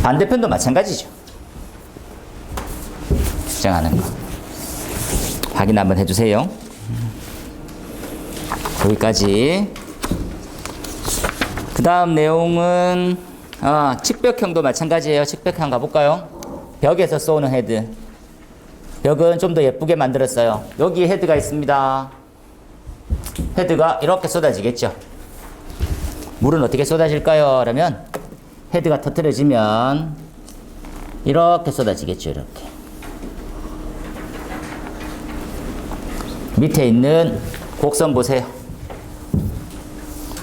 반대편도 마찬가지죠. 측정하는 거. 확인 한번 해주세요. 여기까지. 그 다음 내용은 측벽형도 마찬가지예요. 측벽형 가볼까요? 벽에서 쏘는 헤드. 벽은 좀 더 예쁘게 만들었어요. 여기 헤드가 있습니다. 헤드가 이렇게 쏟아지겠죠. 물은 어떻게 쏟아질까요? 그러면 헤드가 터뜨려지면 이렇게 쏟아지겠죠. 이렇게. 밑에 있는 곡선 보세요.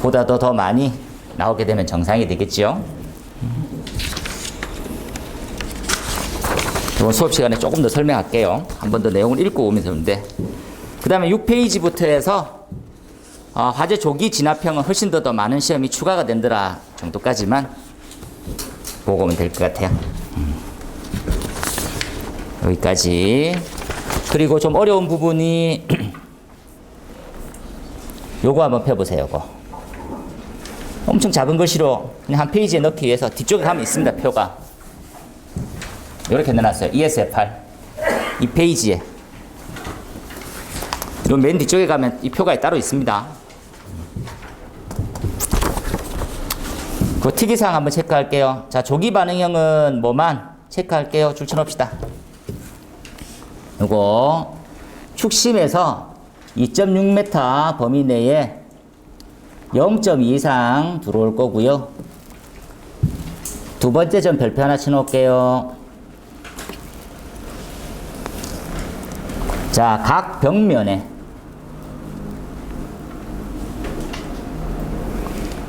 보다도 더 많이 나오게 되면 정상이 되겠죠. 이번 수업 시간에 조금 더 설명할게요. 한 번 더 내용을 읽고 오면 되는데. 그 다음에 6페이지부터 해서 화재 조기 진압형은 훨씬 더 많은 시험이 추가가 된더라 정도까지만 보고 오면 될 것 같아요. 여기까지. 그리고 좀 어려운 부분이 요거 한번 펴보세요. 요거 엄청 작은 글씨로 그냥 한 페이지에 넣기 위해서 뒤쪽에 가면 있습니다. 표가 이렇게 넣어놨어요. ESF8 이 페이지에 요 맨 뒤쪽에 가면 이 표가 따로 있습니다. 그 특이사항 한번 체크할게요. 자, 조기 반응형은 뭐만 체크할게요. 줄쳐놓읍시다. 요거 축심에서 2.6m 범위 내에 0.2 이상 들어올 거고요. 두 번째 점 별표 하나 쳐놓을게요. 자, 각 벽면에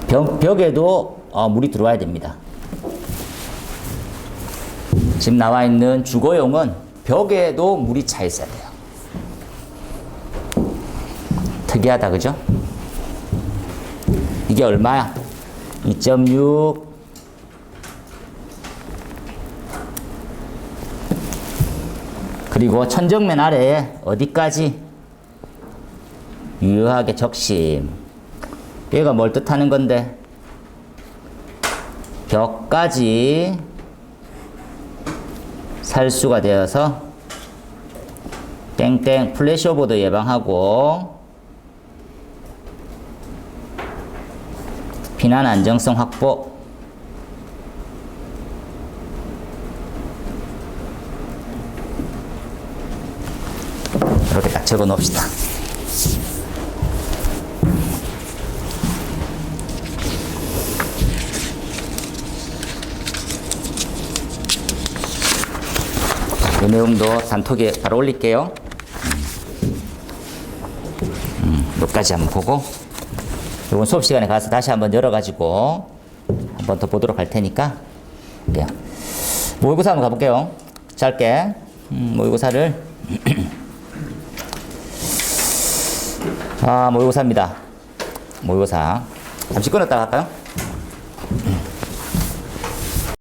벽에도 물이 들어와야 됩니다. 지금 나와 있는 주거용은 벽에도 물이 차 있어야 돼요. 특이하다, 그죠? 이게 얼마야? 2.6. 그리고 천정면 아래에 어디까지? 유효하게 적심. 얘가 뭘 뜻하는 건데? 벽까지 살수가 되어서 땡땡 플래시오버도 예방하고避難 안정성 확보. 이렇게 딱 적어 놓읍시다. 이 내용도 단톡에 바로 올릴게요. 여기까지 한번 보고, 이건 수업 시간에 가서 다시 한번 열어가지고 한번 더 보도록 할 테니까. 예. 모의고사 한번 가볼게요. 짧게 모의고사를 모의고사입니다. 모의고사 잠시 끊었다가 할까요?